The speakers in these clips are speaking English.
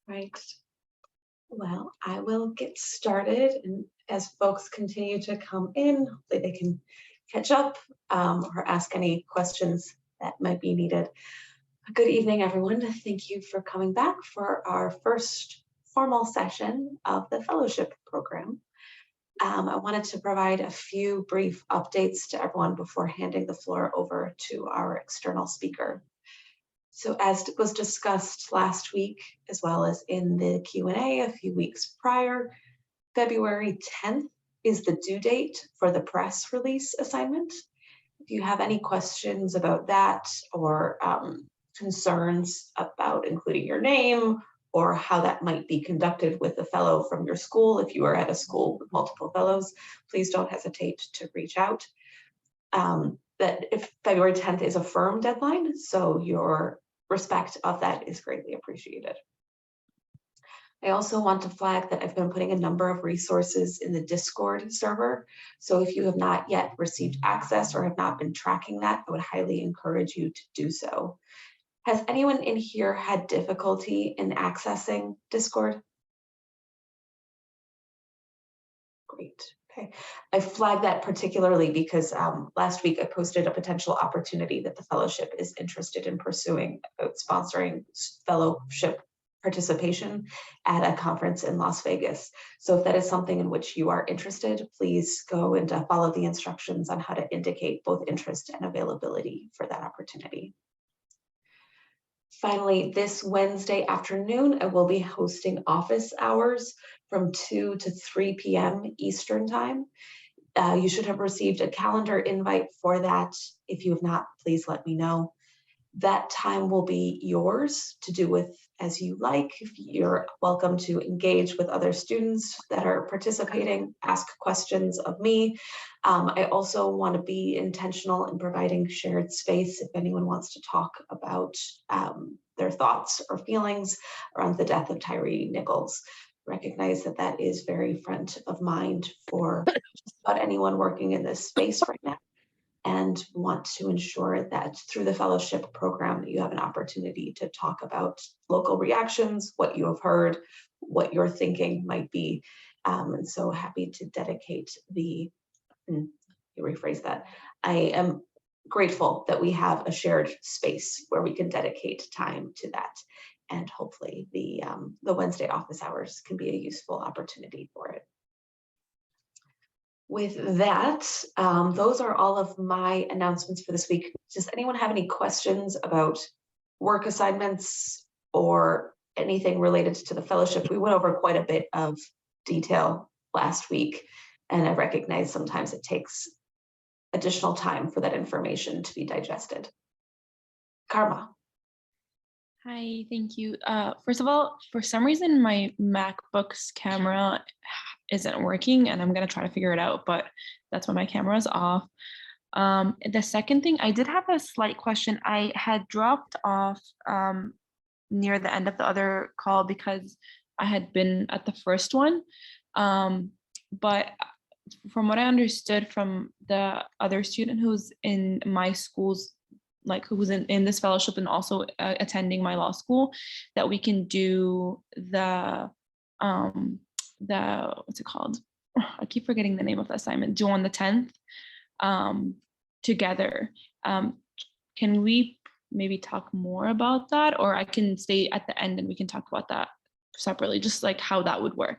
Right. Well, I will get started, and as folks continue to come in, hopefully they can catch up or ask any questions that might be needed. Good evening, everyone. Thank you for coming back for our first formal session of the fellowship program. I wanted to provide a few brief updates to everyone before handing the floor over to our external speaker. So as was discussed last week, as well as in the Q&A a few weeks prior, February 10th is the due date for the press release assignment. If you have any questions about that or concerns about including your name or how that might be conducted with a fellow from your school, if you are at a school with multiple fellows, please don't hesitate to reach out. That if February 10th is a firm deadline, so your respect of that is greatly appreciated. I also want to flag that I've been putting a number of resources in the Discord server. So if you have not yet received access or have not been tracking that, I would highly encourage you to do so. Has anyone in here had difficulty in accessing Discord? Great. Okay. I flagged that particularly because last week I posted a potential opportunity that the fellowship is interested in pursuing about sponsoring fellowship participation at a conference in Las Vegas. So if that is something in which you are interested, please go and follow the instructions on how to indicate both interest and availability for that opportunity. Finally, this Wednesday afternoon, I will be hosting office hours from 2 to 3 p.m. Eastern time. You should have received a calendar invite for that. If you have not, please let me know. That time will be yours to do with as you like. You're welcome to engage with other students that are participating, ask questions of me. I also want to be intentional in providing shared space if anyone wants to talk about their thoughts or feelings around the death of Tyre Nichols. Recognize that that is very front of mind for just about anyone working in this space right now, and want to ensure that through the fellowship program, you have an opportunity to talk about local reactions, what you have heard, what your thinking might be. And so happy to dedicate rephrase that. I am grateful that we have a shared space where we can dedicate time to that. And hopefully the Wednesday office hours can be a useful opportunity for it. With that, those are all of my announcements for this week. Does anyone have any questions about work assignments or anything related to the fellowship? We went over quite a bit of detail last week, and I recognize sometimes it takes additional time for that information to be digested. Karma. Hi, thank you. First of all, for some reason, my MacBook's camera isn't working, and I'm gonna try to figure it out, but that's why my camera is off. The second thing, I did have a slight question. I had dropped off near the end of the other call because I had been at the first one. But from what I understood from the other student who's in my school's, like who was in this fellowship and also attending my law school, that we can do the what's it called? I keep forgetting the name of the assignment, due on the 10th together. Can we maybe talk more about that, or I can stay at the end and we can talk about that separately, just like how that would work?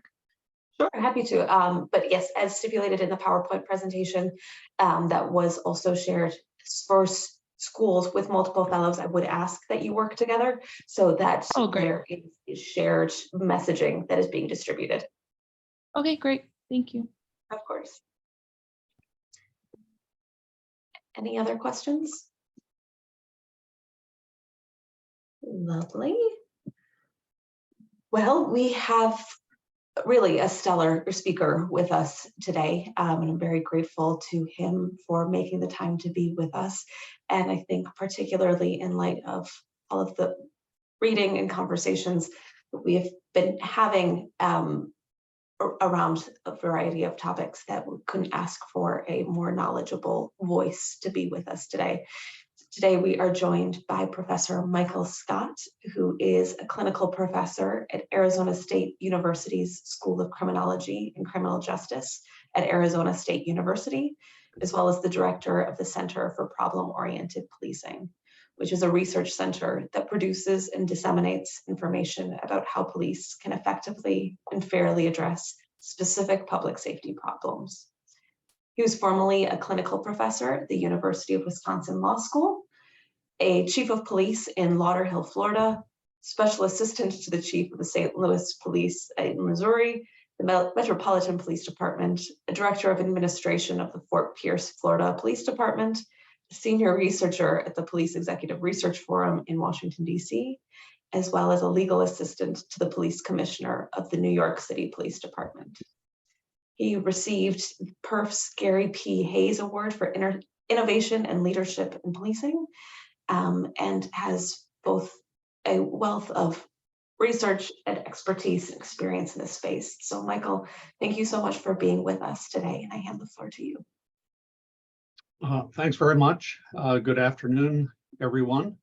Sure, happy to. But yes, as stipulated in the PowerPoint presentation that was also shared for schools with multiple fellows, I would ask that you work together so that there is shared messaging that is being distributed. Okay, great. Thank you. Of course. Any other questions? Lovely. Well, we have really a stellar speaker with us today, and I'm very grateful to him for making the time to be with us. And I think particularly in light of all of the reading and conversations that we have been having around a variety of topics, that we couldn't ask for a more knowledgeable voice to be with us today. Today, we are joined by Professor Michael Scott, who is a clinical professor at Arizona State University's School of Criminology and Criminal Justice at Arizona State University, as well as the director of the Center for Problem-Oriented Policing, which is a research center that produces and disseminates information about how police can effectively and fairly address specific public safety problems. He was formerly a clinical professor at the University of Wisconsin Law School, a chief of police in Lauderhill, Florida, special assistant to the chief of the St. Louis Police in Missouri, the Metropolitan Police Department, a director of administration of the Fort Pierce, Florida Police Department, a senior researcher at the Police Executive Research Forum in Washington, D.C., as well as a legal assistant to the police commissioner of the New York City Police Department. He received PERF's Gary P. Hayes Award for Innovation and Leadership in Policing, and has both a wealth of research and expertise and experience in this space. So Michael, thank you so much for being with us today, and I hand the floor to you. Thanks very much. Good afternoon, everyone.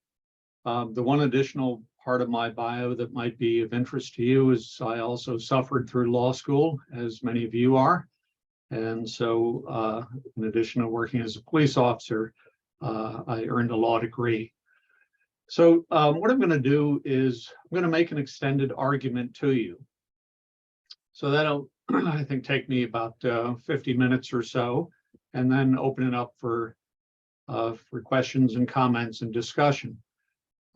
The one additional part of my bio that might be of interest to you is I also suffered through law school, as many of you are. And so in addition to working as a police officer, I earned a law degree. So what I'm going to do is I'm going to make an extended argument to you. So that'll, I think, take me about 50 minutes or so, and then open it up for questions and comments and discussion.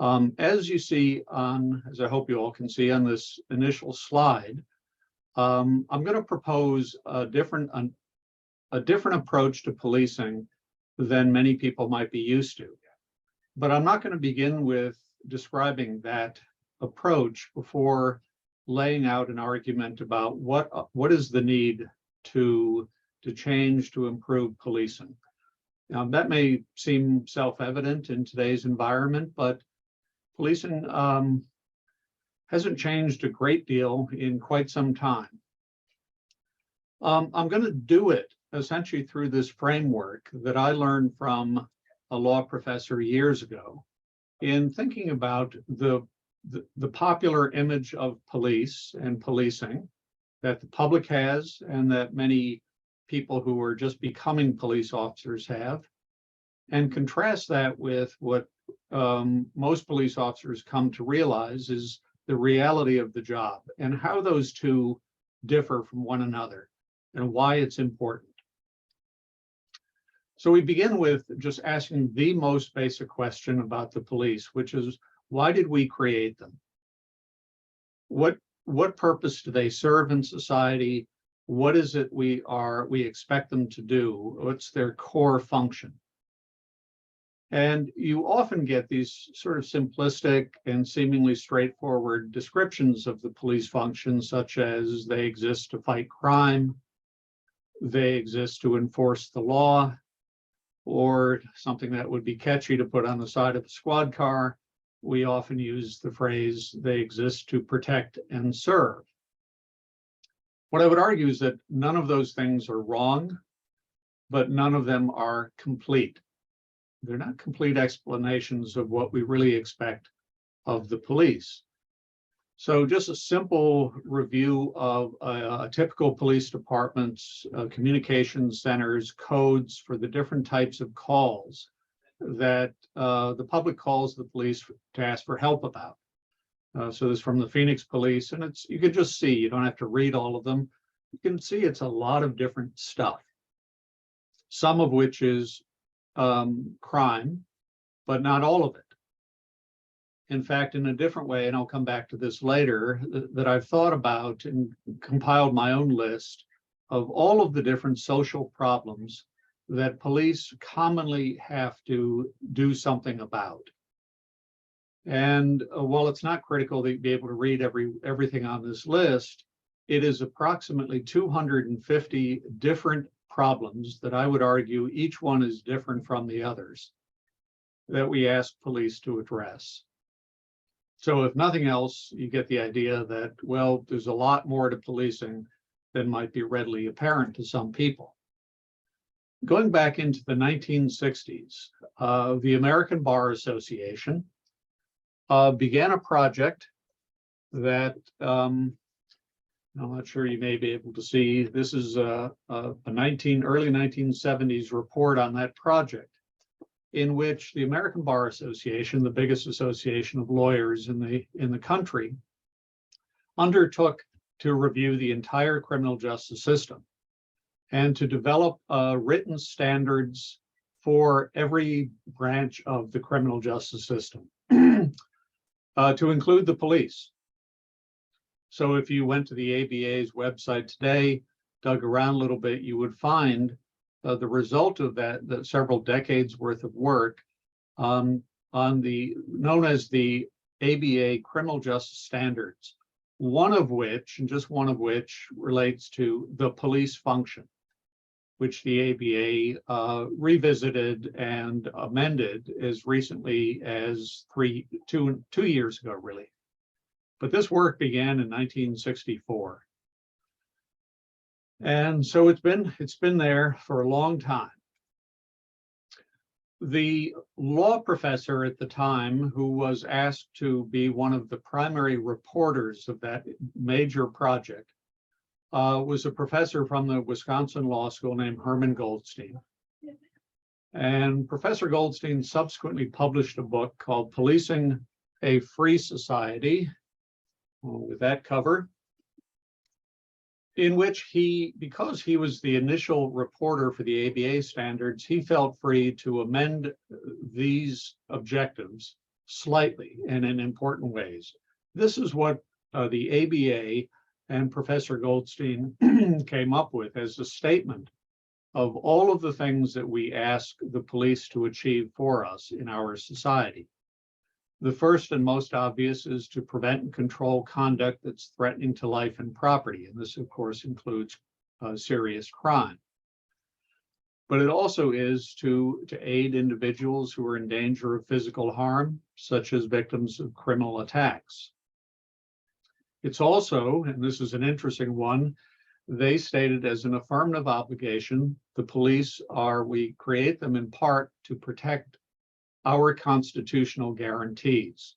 As you see on, as I hope you all can see on this initial slide, I'm going to propose a different approach to policing than many people might be used to. But I'm not going to begin with describing that approach before laying out an argument about what is the need to change, to improve policing. Now, that may seem self-evident in today's environment, but policing hasn't changed a great deal in quite some time. I'm going to do it essentially through this framework that I learned from a law professor years ago in thinking about the popular image of police and policing that the public has and that many people who are just becoming police officers have, and contrast that with what most police officers come to realize is the reality of the job and how those two differ from one another and why it's important. So we begin with just asking the most basic question about the police, which is, why did we create them? What purpose do they serve in society? What is it we expect them to do? What's their core function? And you often get these sort of simplistic and seemingly straightforward descriptions of the police function, such as they exist to fight crime, they exist to enforce the law, or something that would be catchy to put on the side of a squad car, we often use the phrase, they exist to protect and serve. What I would argue is that none of those things are wrong, but none of them are complete. They're not complete explanations of what we really expect of the police. So just a simple review of a typical police department's communications centers, codes for the different types of calls that the public calls the police to ask for help about. So this is from the Phoenix Police, and you can just see, you don't have to read all of them. You can see it's a lot of different stuff, some of which is crime, but not all of it. In fact, in a different way, and I'll come back to this later, that I've thought about and compiled my own list of all of the different social problems that police commonly have to do something about. And while it's not critical to be able to read everything on this list, it is approximately 250 different problems that I would argue each one is different from the others that we ask police to address. So if nothing else, you get the idea that, well, there's a lot more to policing than might be readily apparent to some people. going back into the 1960s, the American Bar Association began a project that I'm not sure you may be able to see. This is a early 1970s report on that project, in which the American Bar Association, the biggest association of lawyers in the country, undertook to review the entire criminal justice system and to develop written standards for every branch of the criminal justice system, to include the police. So if you went to the ABA's website today, dug around a little bit, you would find the result of that several decades worth of work on the known as the ABA criminal justice standards, one of which, and just one of which, relates to the police function, which the ABA revisited and amended as recently as two years ago, really. But this work began in 1964. And so it's been there for a long time. The law professor at the time, who was asked to be one of the primary reporters of that major project, was a professor from the Wisconsin Law School named Herman Goldstein. And Professor Goldstein subsequently published a book called Policing a Free Society, with that cover, in which because he was the initial reporter for the ABA standards, he felt free to amend these objectives slightly and in important ways. This is what the ABA and Professor Goldstein came up with as a statement of all of the things that we ask the police to achieve for us in our society. The first and most obvious is to prevent and control conduct that's threatening to life and property. And this, of course, includes serious crime. But it also is to aid individuals who are in danger of physical harm, such as victims of criminal attacks. It's also, and this is an interesting one, they stated as an affirmative obligation, the police we create them in part to protect our constitutional guarantees.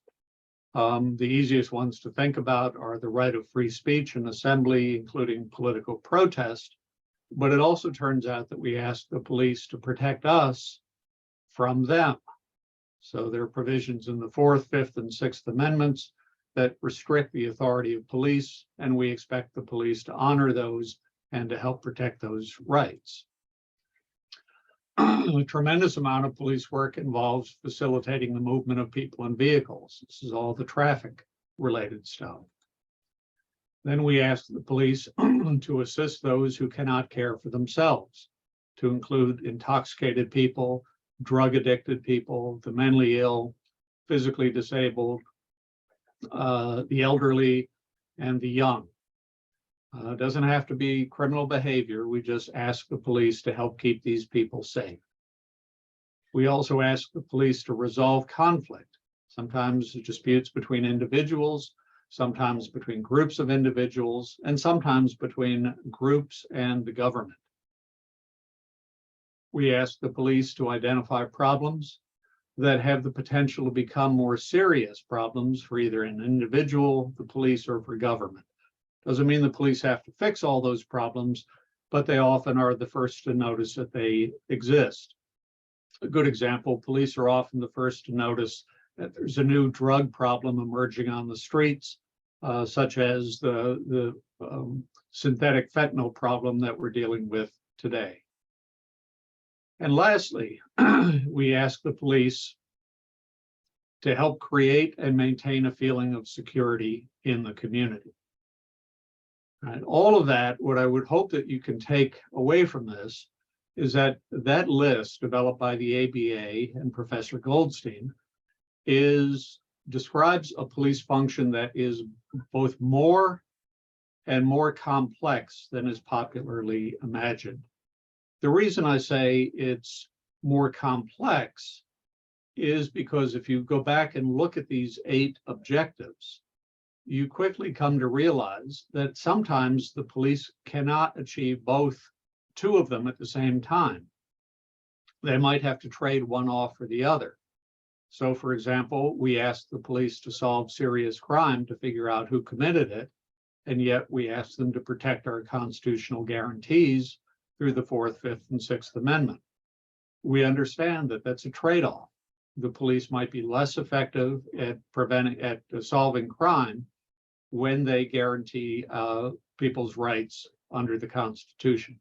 The easiest ones to think about are the right of free speech and assembly, including political protest. But it also turns out that we ask the police to protect us from them. So there are provisions in the 4th, 5th, and 6th Amendments that restrict the authority of police, and we expect the police to honor those and to help protect those rights. A tremendous amount of police work involves facilitating the movement of people and vehicles. This is all the traffic related stuff. Then we ask the police to assist those who cannot care for themselves, to include intoxicated people, drug addicted people, the mentally ill, physically disabled, the elderly, and the young. It doesn't have to be criminal behavior. We just ask the police to help keep these people safe. We also ask the police to resolve conflict, sometimes disputes between individuals, sometimes between groups of individuals, and sometimes between groups and the government. We ask the police to identify problems that have the potential to become more serious problems for either an individual, the police, or for government. Doesn't mean the police have to fix all those problems, but they often are the first to notice that they exist. A good example, police are often the first to notice that there's a new drug problem emerging on the streets, such as the synthetic fentanyl problem that we're dealing with today. And lastly, we ask the police to help create and maintain a feeling of security in the community. And all of that, what I would hope that you can take away from this is that that list developed by the ABA and Professor Goldstein describes a police function that is both more and more complex than is popularly imagined. The reason I say it's more complex is because if you go back and look at these 8 objectives, you quickly come to realize that sometimes the police cannot achieve 2 of them at the same time. they might have to trade one off for the other. So, for example, we ask the police to solve serious crime to figure out who committed it, and yet we ask them to protect our constitutional guarantees through the Fourth, Fifth, and Sixth Amendment. We understand that that's a trade-off. The police might be less effective at solving crime when they guarantee people's rights under the Constitution.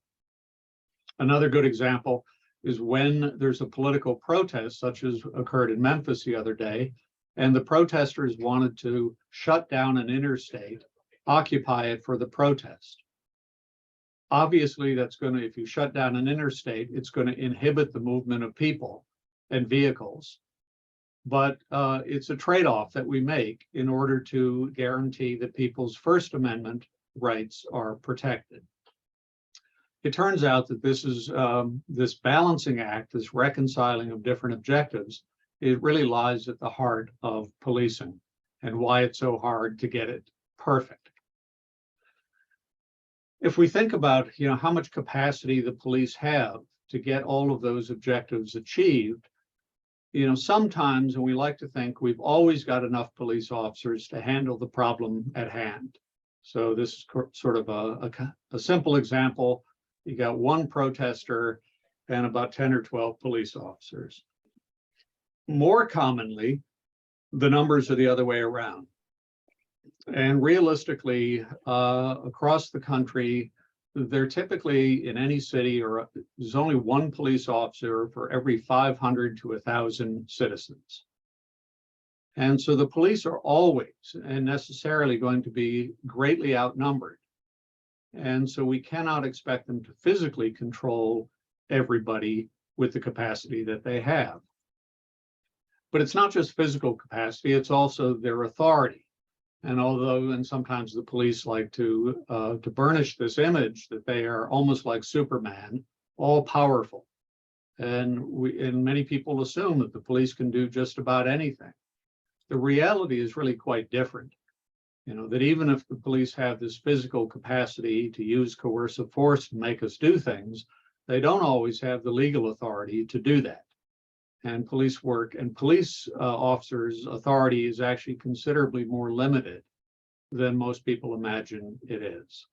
Another good example is when there's a political protest, such as occurred in Memphis the other day, and the protesters wanted to shut down an interstate, occupy it for the protest. Obviously, that's going to, if you shut down an interstate, it's going to inhibit the movement of people and vehicles. But it's a trade-off that we make in order to guarantee that people's First Amendment rights are protected. It turns out that this is this balancing act, this reconciling of different objectives, it really lies at the heart of policing and why it's so hard to get it perfect. If we think about, how much capacity the police have to get all of those objectives achieved, sometimes, and we like to think we've always got enough police officers to handle the problem at hand. So this is sort of a simple example. You got one protester and about 10 or 12 police officers. More commonly, the numbers are the other way around. And realistically, across the country, there typically in any city, or there's only one police officer for every 500 to 1,000 citizens. And so the police are always and necessarily going to be greatly outnumbered. And so we cannot expect them to physically control everybody with the capacity that they have. But it's not just physical capacity, it's also their authority. And and sometimes the police like to burnish this image that they are almost like Superman, all powerful. And many people assume that the police can do just about anything. The reality is really quite different. That even if the police have this physical capacity to use coercive force to make us do things, they don't always have the legal authority to do that. And police officers' authority is actually considerably more limited than most people imagine it is.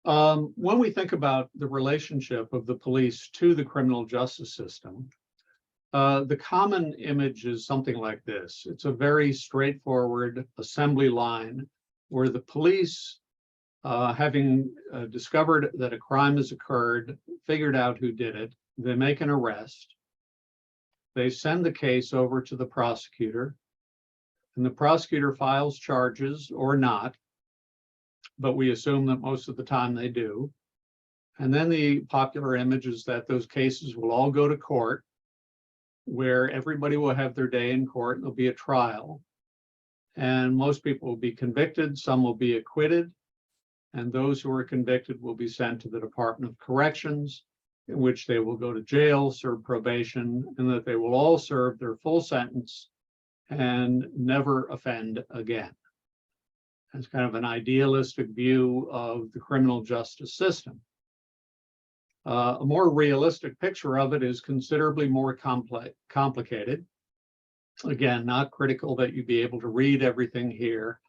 When we think about the relationship of the police to the criminal justice system, the common image is something like this. It's a very straightforward assembly line where the police, having discovered that a crime has occurred, figured out who did it, they make an arrest, they send the case over to the prosecutor, and the prosecutor files charges or not, but we assume that most of the time they do. And then the popular image is that those cases will all go to court, where everybody will have their day in court and there'll be a trial. And most people will be convicted, some will be acquitted, and those who are convicted will be sent to the Department of Corrections, in which they will go to jail, serve probation, and that they will all serve their full sentence and never offend again. That's kind of an idealistic view of the criminal justice system. A more realistic picture of it is considerably more complicated. Again, not critical that you be able to read everything here,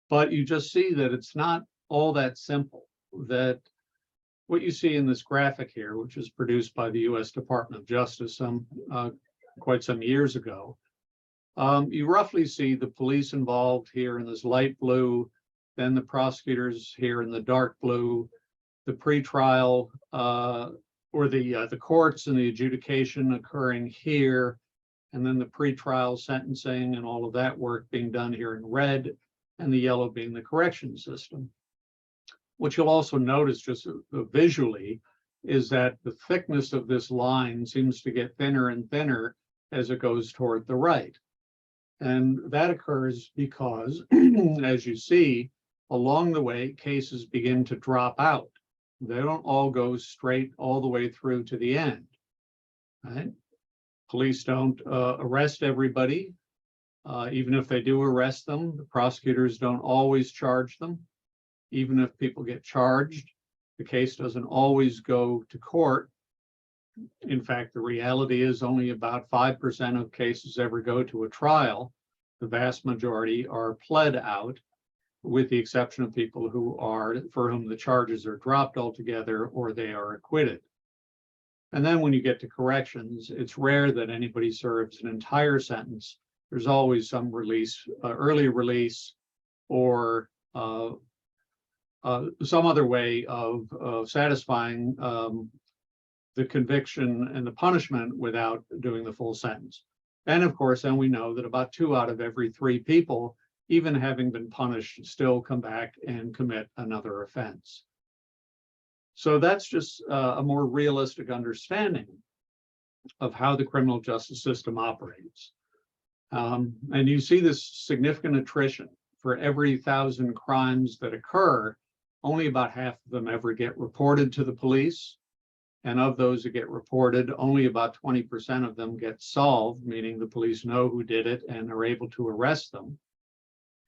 but you just see that it's not all that simple, that what you see in this graphic here, which was produced by the US Department of Justice quite some years ago, you roughly see the police involved here in this light blue, then the prosecutors here in the dark blue, the pretrial or the courts and the adjudication occurring here, and then the pretrial sentencing and all of that work being done here in red, and the yellow being the correction system. What you'll also notice just visually is that the thickness of this line seems to get thinner and thinner as it goes toward the right. And that occurs because, as you see, along the way, cases begin to drop out. They don't all go straight all the way through to the end, right? Police don't arrest everybody. Even if they do arrest them, the prosecutors don't always charge them. Even if people get charged, the case doesn't always go to court. In fact, the reality is only about 5% of cases ever go to a trial. The vast majority are pled out, with the exception of people for whom the charges are dropped altogether or they are acquitted. And then when you get to corrections, it's rare that anybody serves an entire sentence. There's always some release, early release, or some other way of satisfying the conviction and the punishment without doing the full sentence. And of course, then we know that about 2 out of every 3 people, even having been punished, still come back and commit another offense. So that's just a more realistic understanding of how the criminal justice system operates. And you see this significant attrition. For every 1,000 crimes that occur, only about half of them ever get reported to the police. And of those that get reported, only about 20% of them get solved, meaning the police know who did it and are able to arrest them.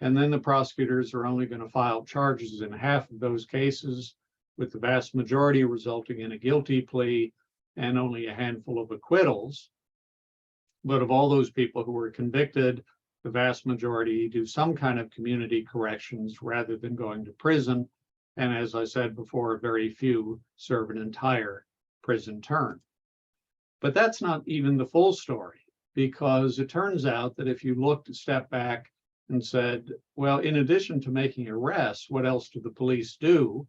And then the prosecutors are only going to file charges in half of those cases, with the vast majority resulting in a guilty plea and only a handful of acquittals. But of all those people who were convicted, the vast majority do some kind of community corrections rather than going to prison. And as I said before, very few serve an entire prison term. But that's not even the full story, because it turns out that if you looked a step back and said, well, in addition to making arrests, what else do the police do?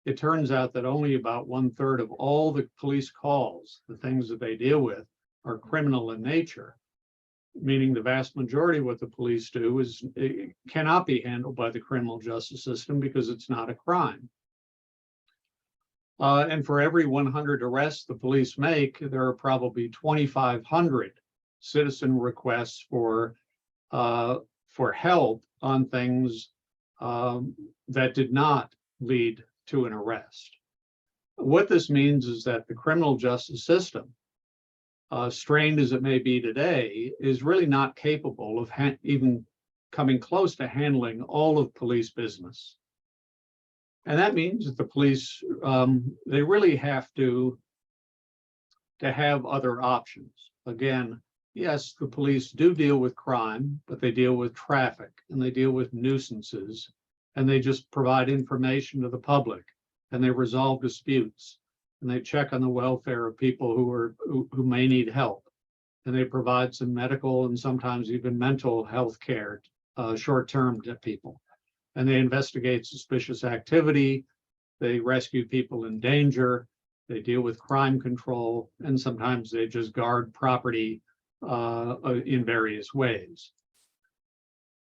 It turns out that only about 1/3 of all the police calls, the things that they deal with, are criminal in nature, meaning the vast majority of what the police do it cannot be handled by the criminal justice system because it's not a crime. And for every 100 arrests the police make, there are probably 2,500 citizen requests for help on things that did not lead to an arrest. What this means is that the criminal justice system, strained as it may be today, is really not capable of even coming close to handling all of police business. And that means that the police, they really have to have other options. Again, yes, the police do deal with crime, but they deal with traffic and they deal with nuisances, and they just provide information to the public, and they resolve disputes, and they check on the welfare of people who may need help, and they provide some medical and sometimes even mental health care short-term to people. And they investigate suspicious activity, they rescue people in danger, they deal with crime control, and sometimes they just guard property in various ways.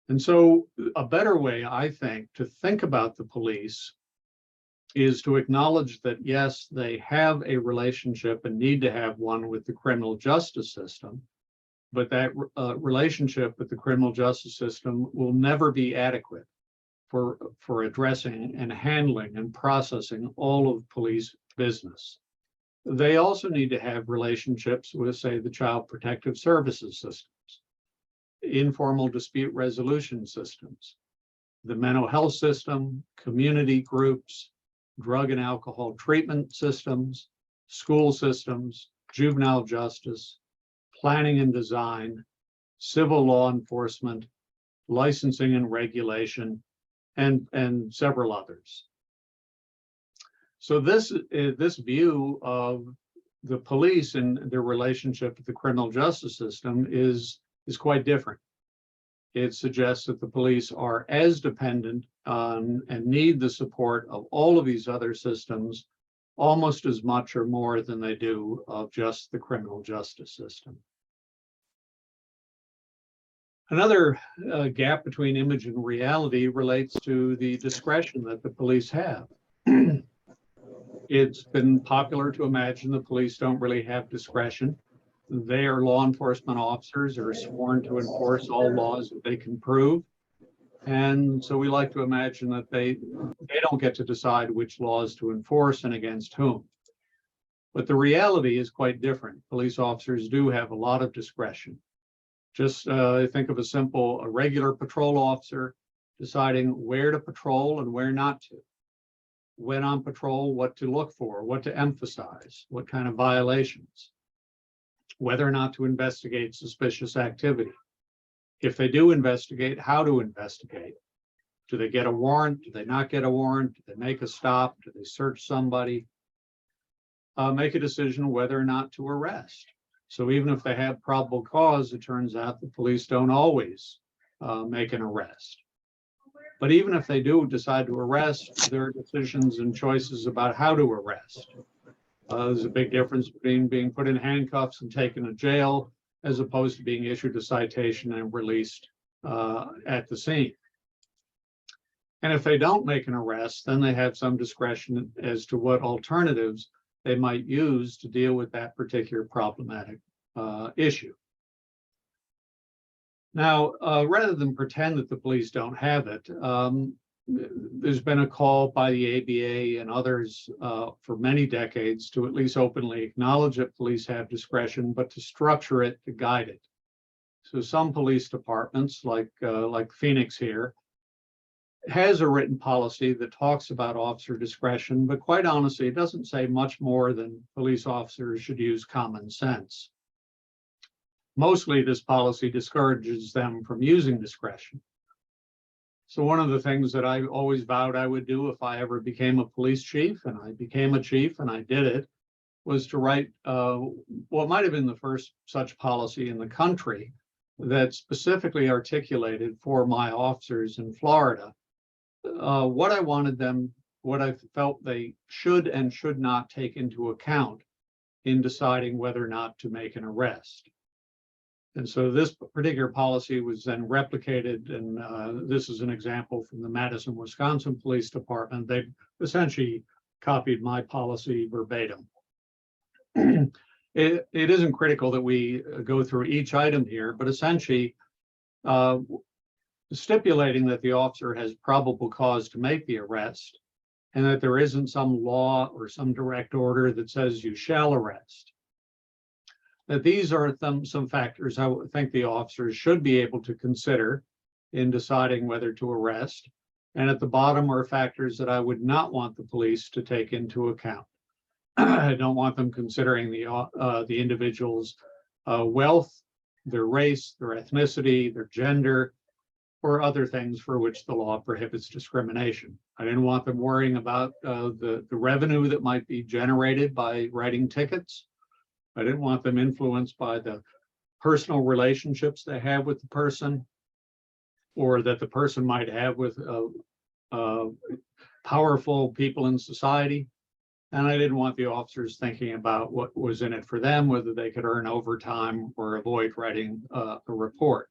And so a better way, I think, to think about the police is to acknowledge that, yes, they have a relationship and need to have one with the criminal justice system, but that relationship with the criminal justice system will never be adequate for addressing and handling and processing all of police business. They also need to have relationships with, say, the Child Protective Services systems, informal dispute resolution systems, the mental health system, community groups, drug and alcohol treatment systems, school systems, juvenile justice, planning and design, civil law enforcement, licensing and regulation, and several others. So this view of the police and their relationship with the criminal justice system is quite different. It suggests that the police are as dependent on and need the support of all of these other systems almost as much or more than they do of just the criminal justice system. Another gap between image and reality relates to the discretion that the police have. It's been popular to imagine the police don't really have discretion. They are law enforcement officers, are sworn to enforce all laws that they can prove. And so we like to imagine that they don't get to decide which laws to enforce and against whom. But the reality is quite different. Police officers do have a lot of discretion. Just think of a regular patrol officer deciding where to patrol and where not to. when on patrol, what to look for, what to emphasize, what kind of violations, whether or not to investigate suspicious activity. If they do investigate, how to investigate. Do they get a warrant? Do they not get a warrant? Do they make a stop? Do they search somebody? Make a decision whether or not to arrest. So even if they have probable cause, it turns out the police don't always make an arrest. But even if they do decide to arrest, there are decisions and choices about how to arrest. There's a big difference between being put in handcuffs and taken to jail as opposed to being issued a citation and released at the scene. And if they don't make an arrest, then they have some discretion as to what alternatives they might use to deal with that particular problematic issue. Now, rather than pretend that the police don't have it, there's been a call by the ABA and others for many decades to at least openly acknowledge that police have discretion, but to structure it, to guide it. So some police departments, like Phoenix here, has a written policy that talks about officer discretion, but quite honestly, it doesn't say much more than police officers should use common sense. Mostly, this policy discourages them from using discretion. So one of the things that I always vowed I would do if I ever became a police chief, and I became a chief and I did it, was to write what might have been the first such policy in the country that specifically articulated for my officers in Florida what I wanted them, what I felt they should and should not take into account in deciding whether or not to make an arrest. And so this particular policy was then replicated, and this is an example from the Madison, Wisconsin Police Department. They essentially copied my policy verbatim. It isn't critical that we go through each item here, but essentially stipulating that the officer has probable cause to make the arrest and that there isn't some law or some direct order that says you shall arrest. That these are some factors I think the officers should be able to consider in deciding whether to arrest. And at the bottom are factors that I would not want the police to take into account. I don't want them considering the individual's wealth, their race, their ethnicity, their gender, or other things for which the law prohibits discrimination. I didn't want them worrying about the revenue that might be generated by writing tickets. I didn't want them influenced by the personal relationships they have with the person, or that the person might have with powerful people in society. And I didn't want the officers thinking about what was in it for them, whether they could earn overtime or avoid writing a report.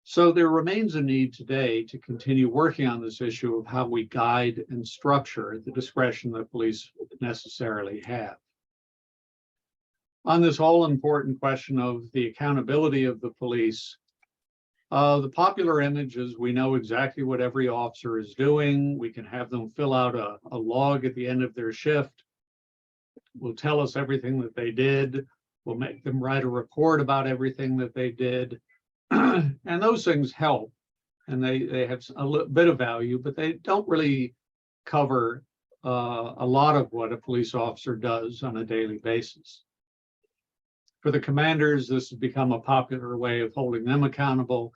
So there remains a need today to continue working on this issue of how we guide and structure the discretion that police necessarily have. On this all important question of the accountability of the police, the popular image is we know exactly what every officer is doing. We can have them fill out a log at the end of their shift. Will tell us everything that they did. We'll make them write a report about everything that they did. And those things help, and they have a bit of value, but they don't really cover a lot of what a police officer does on a daily basis. For the commanders, this has become a popular way of holding them accountable,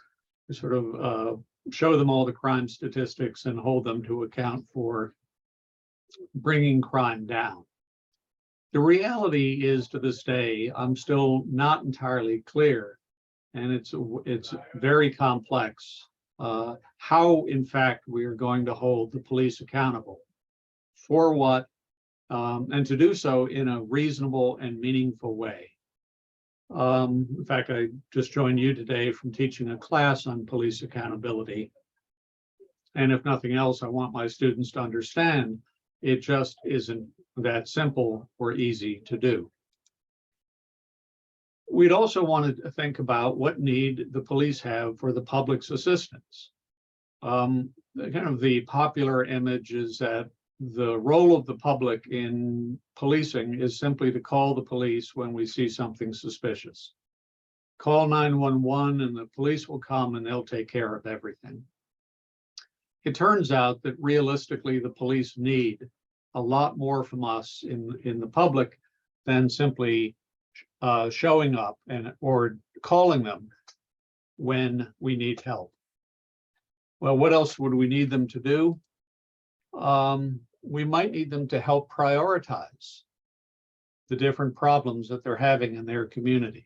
to sort of show them all the crime statistics and hold them to account for bringing crime down. The reality is, to this day, I'm still not entirely clear, and it's very complex, how, in fact, we are going to hold the police accountable. For what, and to do so in a reasonable and meaningful way. In fact, I just joined you today from teaching a class on police accountability. And if nothing else, I want my students to understand it just isn't that simple or easy to do. We'd also want to think about what need the police have for the public's assistance. Kind of the popular image is that the role of the public in policing is simply to call the police when we see something suspicious. Call 911 and the police will come and they'll take care of everything. it turns out that realistically the police need a lot more from us in the public than simply showing up or calling them when we need help. Well, what else would we need them to do? We might need them to help prioritize the different problems that they're having in their community,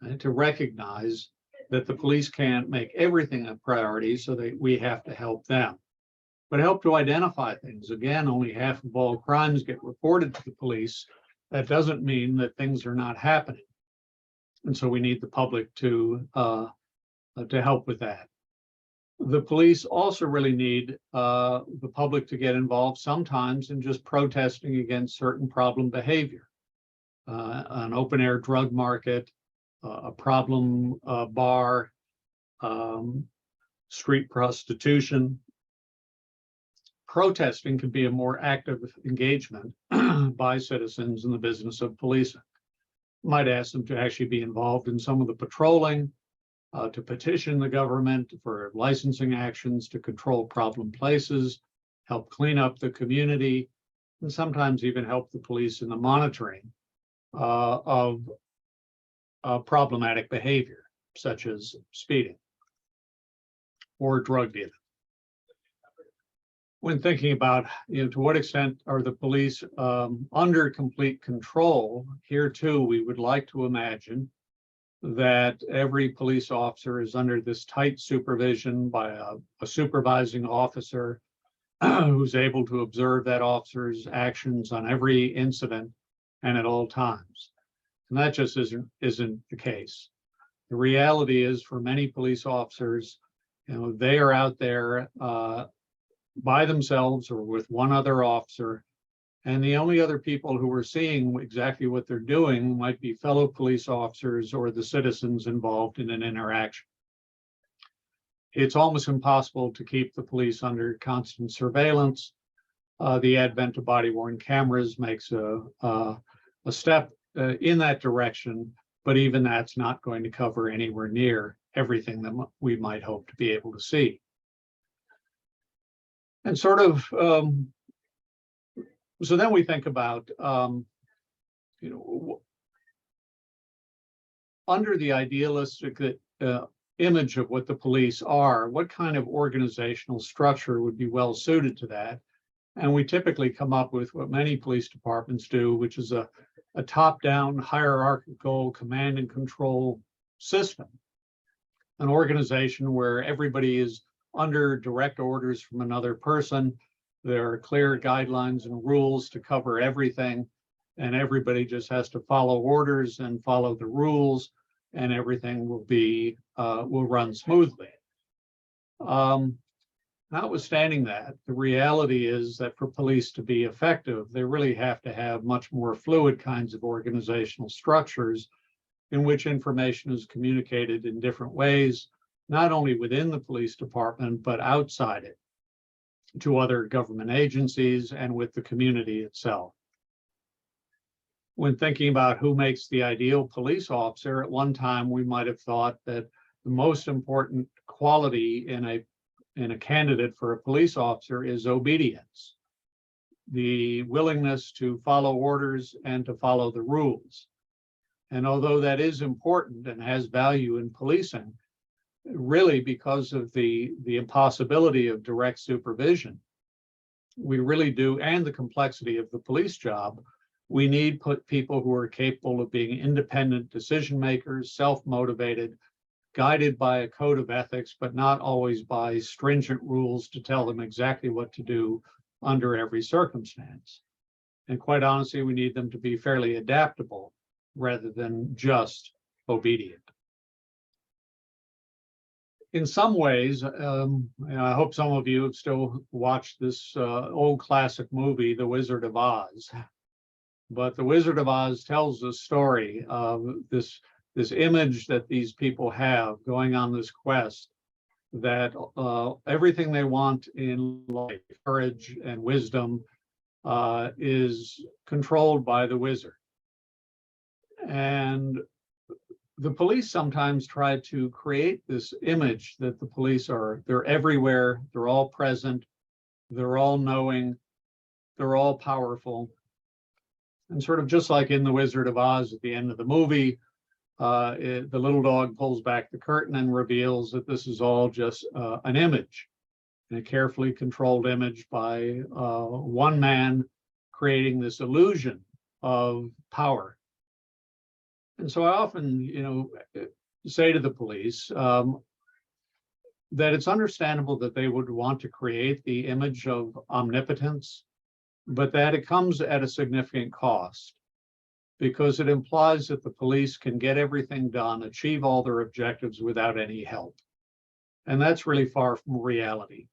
and to recognize that the police can't make everything a priority, so that we have to help them. But help to identify things. Again, only half of all crimes get reported to the police. That doesn't mean that things are not happening. And so we need the public to help with that. The police also really need the public to get involved sometimes in just protesting against certain problem behavior. An open air drug market, a problem bar, street prostitution. Protesting can be a more active engagement by citizens in the business of policing. Might ask them to actually be involved in some of the patrolling, to petition the government for licensing actions, to control problem places, help clean up the community, and sometimes even help the police in the monitoring of problematic behavior, such as speeding or drug dealing. When thinking about, to what extent are the police under complete control, here too, we would like to imagine that every police officer is under this tight supervision by a supervising officer who's able to observe that officer's actions on every incident and at all times. And that just isn't the case. The reality is, for many police officers, they are out there by themselves or with one other officer, and the only other people who are seeing exactly what they're doing might be fellow police officers or the citizens involved in an interaction. It's almost impossible to keep the police under constant surveillance. The advent of body-worn cameras makes a step in that direction, but even that's not going to cover anywhere near everything that we might hope to be able to see. And sort of, so then we think about, under the idealistic image of what the police are, what kind of organizational structure would be well suited to that? And we typically come up with what many police departments do, which is a top-down hierarchical command and control system, an organization where everybody is under direct orders from another person. There are clear guidelines and rules to cover everything, and everybody just has to follow orders and follow the rules, and everything will run smoothly. Notwithstanding that, the reality is that for police to be effective, they really have to have much more fluid kinds of organizational structures in which information is communicated in different ways, not only within the police department, but outside it, to other government agencies and with the community itself. When thinking about who makes the ideal police officer, at one time we might have thought that the most important quality in a candidate for a police officer is obedience, the willingness to follow orders and to follow the rules. And although that is important and has value in policing, really because of the impossibility of direct supervision, we really do, and the complexity of the police job, we need people who are capable of being independent decision makers, self-motivated, guided by a code of ethics, but not always by stringent rules to tell them exactly what to do under every circumstance. And quite honestly, we need them to be fairly adaptable rather than just obedient. In some ways, I hope some of you have still watched this old classic movie, The Wizard of Oz. But The Wizard of Oz tells the story of this image that these people have going on this quest, that everything they want in life, courage and wisdom, is controlled by the wizard. And the police sometimes try to create this image that the police they're everywhere, they're all present, they're all knowing, they're all powerful. And sort of just like in The Wizard of Oz at the end of the movie, the little dog pulls back the curtain and reveals that this is all just an image, a carefully controlled image by one man creating this illusion of power. And so I often, say to the police that it's understandable that they would want to create the image of omnipotence, but that it comes at a significant cost, because it implies that the police can get everything done, achieve all their objectives without any help. And that's really far from reality.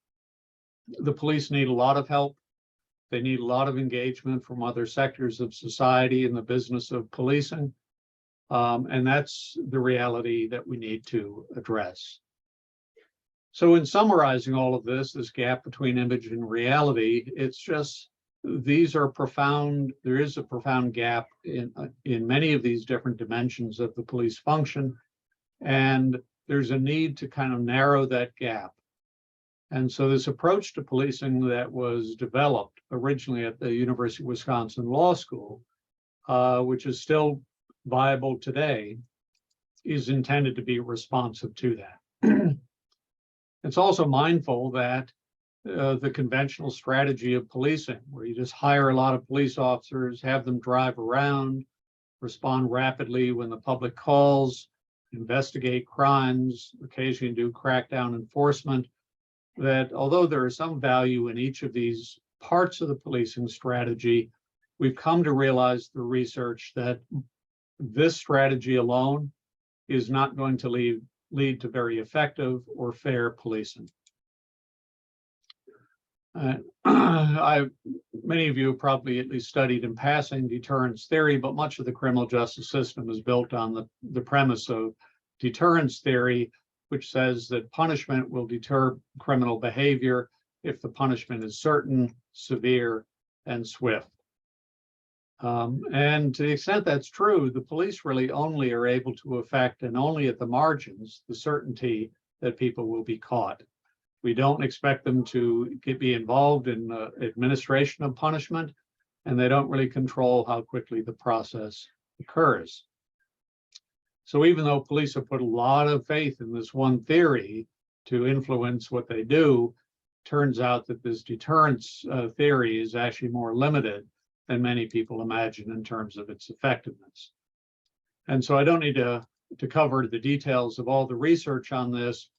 The police need a lot of help. They need a lot of engagement from other sectors of society in the business of policing. And that's the reality that we need to address. So in summarizing all of this gap between image and reality, it's just, these are profound, there is a profound gap in many of these different dimensions of the police function. And there's a need to kind of narrow that gap. And so this approach to policing that was developed originally at the University of Wisconsin Law School, which is still viable today, is intended to be responsive to that. It's also mindful that the conventional strategy of policing, where you just hire a lot of police officers, have them drive around, respond rapidly when the public calls, investigate crimes, occasionally do crackdown enforcement, that although there is some value in each of these parts of the policing strategy, we've come to realize through research that this strategy alone is not going to lead to very effective or fair policing. Many of you have probably at least studied in passing deterrence theory, but much of the criminal justice system is built on the premise of deterrence theory, which says that punishment will deter criminal behavior if the punishment is certain, severe, and swift. And to the extent that's true, the police really only are able to affect, and only at the margins, the certainty that people will be caught. We don't expect them to be involved in administration of punishment, and they don't really control how quickly the process occurs. So even though police have put a lot of faith in this one theory to influence what they do, turns out that this deterrence theory is actually more limited than many people imagine in terms of its effectiveness. And so I don't need to cover the details of all the research on this,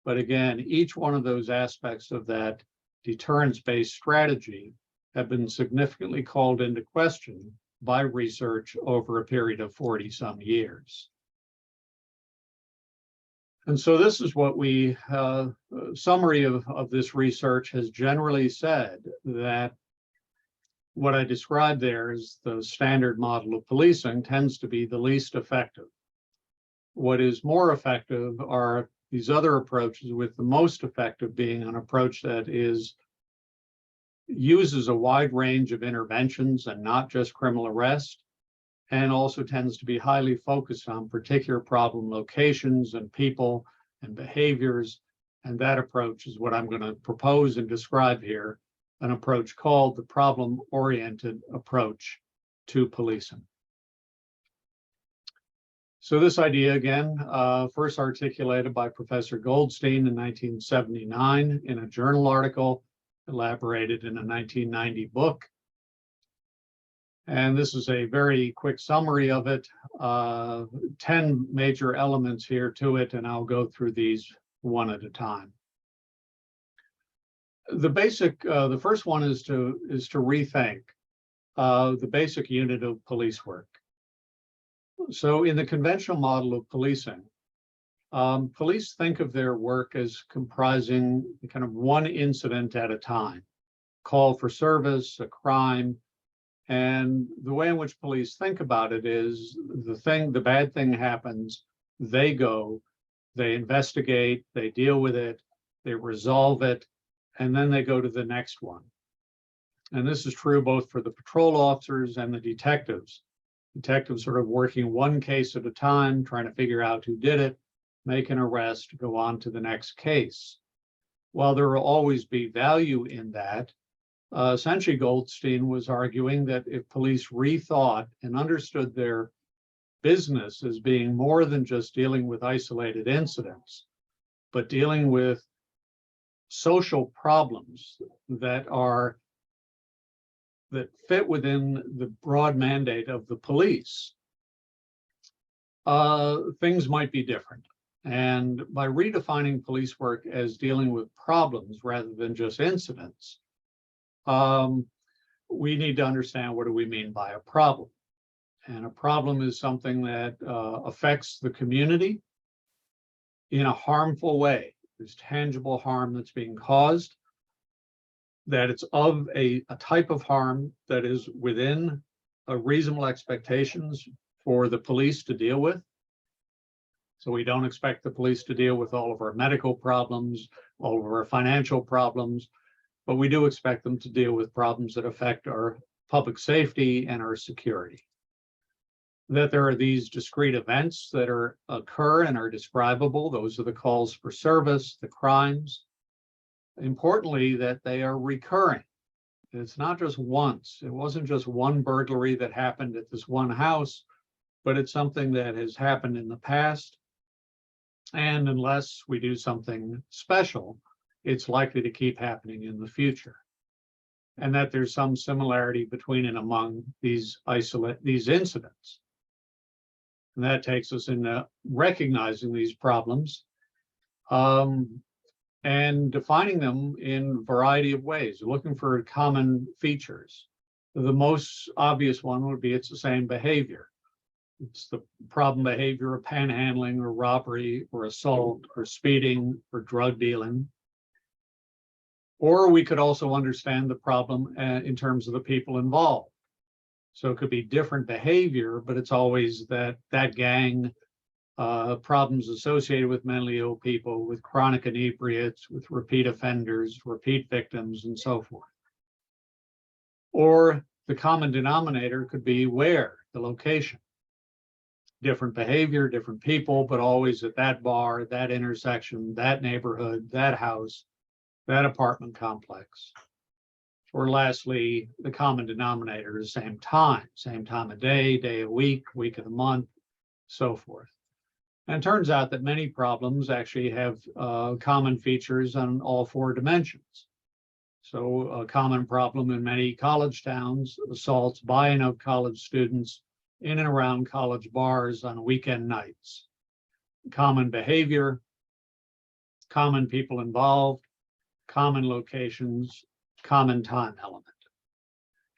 but again, each one of those aspects of that deterrence-based strategy have been significantly called into question by research over a period of 40-some years. And so this is what summary of this research has generally said, that what I described there is the standard model of policing tends to be the least effective. What is more effective are these other approaches, with the most effective being an approach that uses a wide range of interventions and not just criminal arrest, and also tends to be highly focused on particular problem locations and people and behaviors. And that approach is what I'm going to propose and describe here, an approach called the problem-oriented approach to policing. So this idea, again, first articulated by Professor Goldstein in 1979 in a journal article, elaborated in a 1990 book. And this is a very quick summary of it, 10 major elements here to it, and I'll go through these one at a time. The first one is to rethink the basic unit of police work. So in the conventional model of policing, police think of their work as comprising kind of one incident at a time, call for service, a crime. And the way in which police think about it is the bad thing happens, they go, they investigate, they deal with it, they resolve it, and then they go to the next one. And this is true both for the patrol officers and the detectives. Detectives sort of working one case at a time, trying to figure out who did it, make an arrest, go on to the next case. While there will always be value in that, essentially Goldstein was arguing that if police rethought and understood their business as being more than just dealing with isolated incidents, but dealing with social problems that fit within the broad mandate of the police, things might be different. And by redefining police work as dealing with problems rather than just incidents, we need to understand, what do we mean by a problem? And a problem is something that affects the community in a harmful way. There's tangible harm that's being caused, that it's of a type of harm that is within reasonable expectations for the police to deal with. So we don't expect the police to deal with all of our medical problems, all of our financial problems, but we do expect them to deal with problems that affect our public safety and our security. That there are these discrete events that occur and are describable. Those are the calls for service, the crimes. Importantly, that they are recurring. It's not just once. It wasn't just one burglary that happened at this one house, but it's something that has happened in the past. And unless we do something special, it's likely to keep happening in the future. And that there's some similarity between and among these incidents. And that takes us into recognizing these problems and defining them in a variety of ways, looking for common features. The most obvious one would be it's the same behavior. It's the problem behavior of panhandling or robbery or assault or speeding or drug dealing. Or we could also understand the problem in terms of the people involved. So it could be different behavior, but it's always that gang, problems associated with mentally ill people, with chronic inebriates, with repeat offenders, repeat victims, and so forth. Or the common denominator could be where, the location. Different behavior, different people, but always at that bar, that intersection, that neighborhood, that house, that apartment complex. Or lastly, the common denominator is same time of day, day of week of the month, so forth. And it turns out that many problems actually have common features on all four dimensions. So a common problem in many college towns, assaults by and of college students in and around college bars on weekend nights. Common behavior, common people involved, common locations, common time element.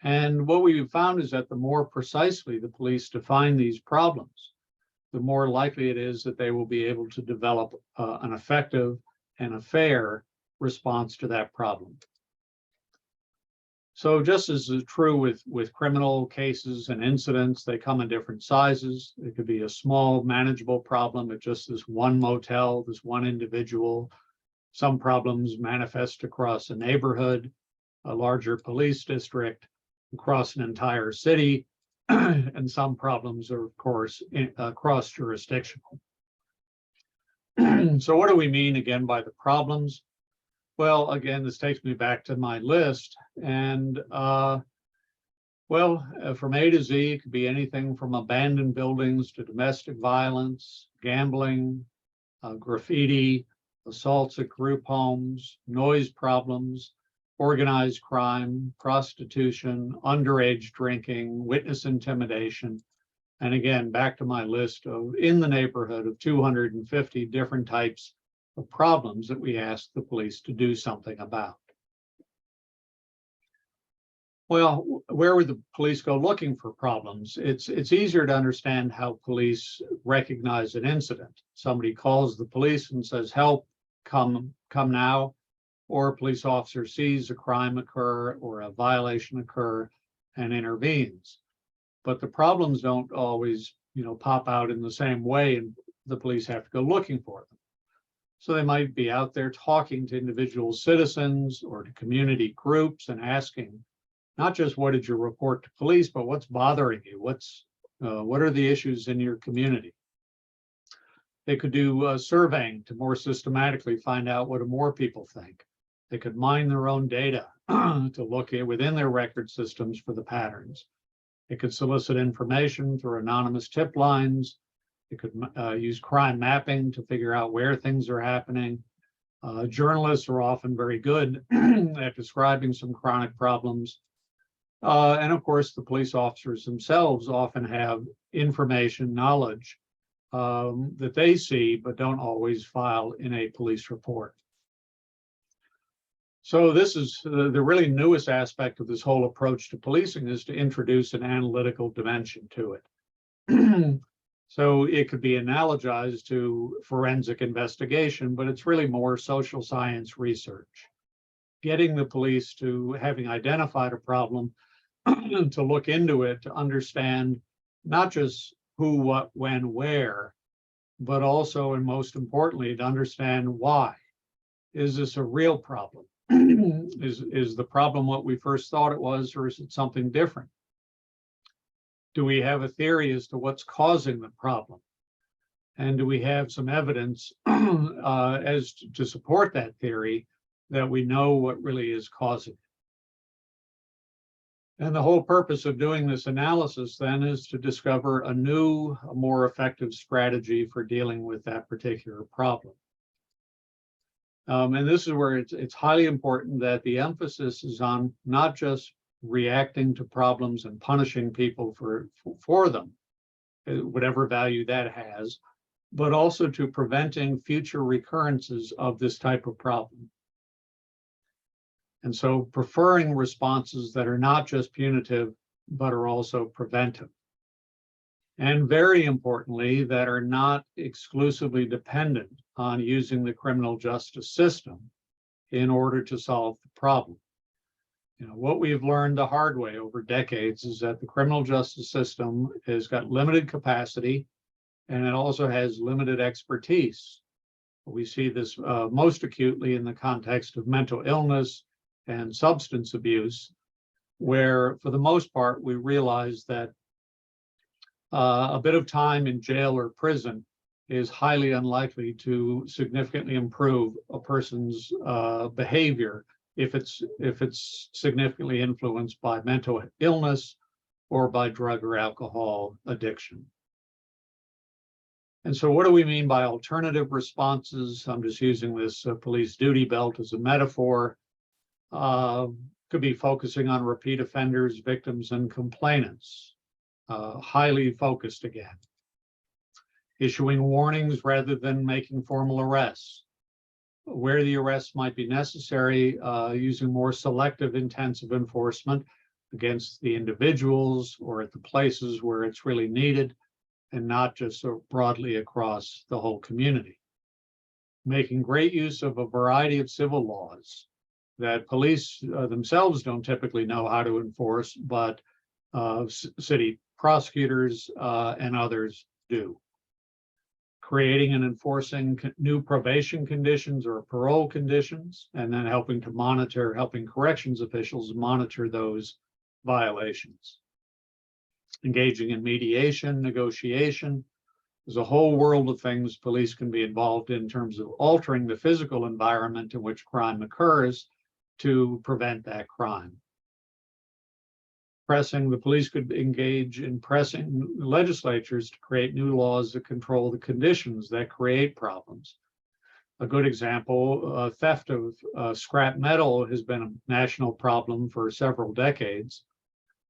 And what we've found is that the more precisely the police define these problems, the more likely it is that they will be able to develop an effective and a fair response to that problem. So just as is true with criminal cases and incidents, they come in different sizes. It could be a small manageable problem at just this one motel, this one individual. Some problems manifest across a neighborhood, a larger police district, across an entire city, and some problems are, of course, cross-jurisdictional. So what do we mean, again, by the problems? Well, again, this takes me back to my list. And, from A to Z, it could be anything from abandoned buildings to domestic violence, gambling, graffiti, assaults at group homes, noise problems, organized crime, prostitution, underage drinking, witness intimidation. And again, back to my list of in the neighborhood of 250 different types of problems that we ask the police to do something about. Well, where would the police go looking for problems? It's easier to understand how police recognize an incident. Somebody calls the police and says, help, come now. Or a police officer sees a crime occur or a violation occur and intervenes. But the problems don't always, pop out in the same way, and the police have to go looking for them. So they might be out there talking to individual citizens or to community groups and asking, not just what did you report to police, but what's bothering you? What are the issues in your community? They could do surveying to more systematically find out what more people think. They could mine their own data to look at within their record systems for the patterns. They could solicit information through anonymous tip lines. They could use crime mapping to figure out where things are happening. Journalists are often very good at describing some chronic problems. And of course, the police officers themselves often have information, knowledge that they see, but don't always file in a police report. So this is the really newest aspect of this whole approach to policing, is to introduce an analytical dimension to it. So it could be analogized to forensic investigation, but it's really more social science research. Getting the police to, having identified a problem, to look into it, to understand not just who, what, when, where, but also, and most importantly, to understand why. Is this a real problem? Is the problem what we first thought it was, or is it something different? Do we have a theory as to what's causing the problem? And do we have some evidence to support that theory, that we know what really is causing it? And the whole purpose of doing this analysis then is to discover a new, more effective strategy for dealing with that particular problem. And this is where it's highly important that the emphasis is on not just reacting to problems and punishing people for them, whatever value that has, but also to preventing future recurrences of this type of problem. And so preferring responses that are not just punitive, but are also preventive. And very importantly, that are not exclusively dependent on using the criminal justice system in order to solve the problem. You know, what we've learned the hard way over decades is that the criminal justice system has got limited capacity, and it also has limited expertise. We see this most acutely in the context of mental illness and substance abuse, where for the most part, we realize that a bit of time in jail or prison is highly unlikely to significantly improve a person's behavior if it's significantly influenced by mental illness or by drug or alcohol addiction. And so what do we mean by alternative responses? I'm just using this police duty belt as a metaphor. Could be focusing on repeat offenders, victims, and complainants. Highly focused again. Issuing warnings rather than making formal arrests. Where the arrests might be necessary, using more selective intensive enforcement against the individuals or at the places where it's really needed, and not just so broadly across the whole community. Making great use of a variety of civil laws that police themselves don't typically know how to enforce, but city prosecutors and others do. Creating and enforcing new probation conditions or parole conditions, and then helping corrections officials monitor those violations. Engaging in mediation, negotiation. There's a whole world of things police can be involved in terms of altering the physical environment in which crime occurs to prevent that crime. The police could engage in pressing legislatures to create new laws that control the conditions that create problems. A good example, theft of scrap metal has been a national problem for several decades.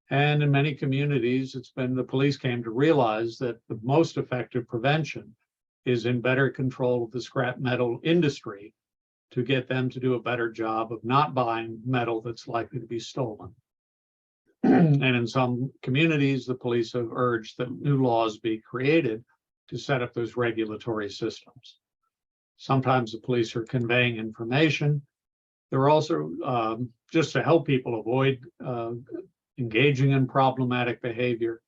And in many communities, the police came to realize that the most effective prevention is in better control of the scrap metal industry to get them to do a better job of not buying metal that's likely to be stolen. And in some communities, the police have urged that new laws be created to set up those regulatory systems. Sometimes the police are conveying information. They're also, just to help people avoid engaging in problematic behavior,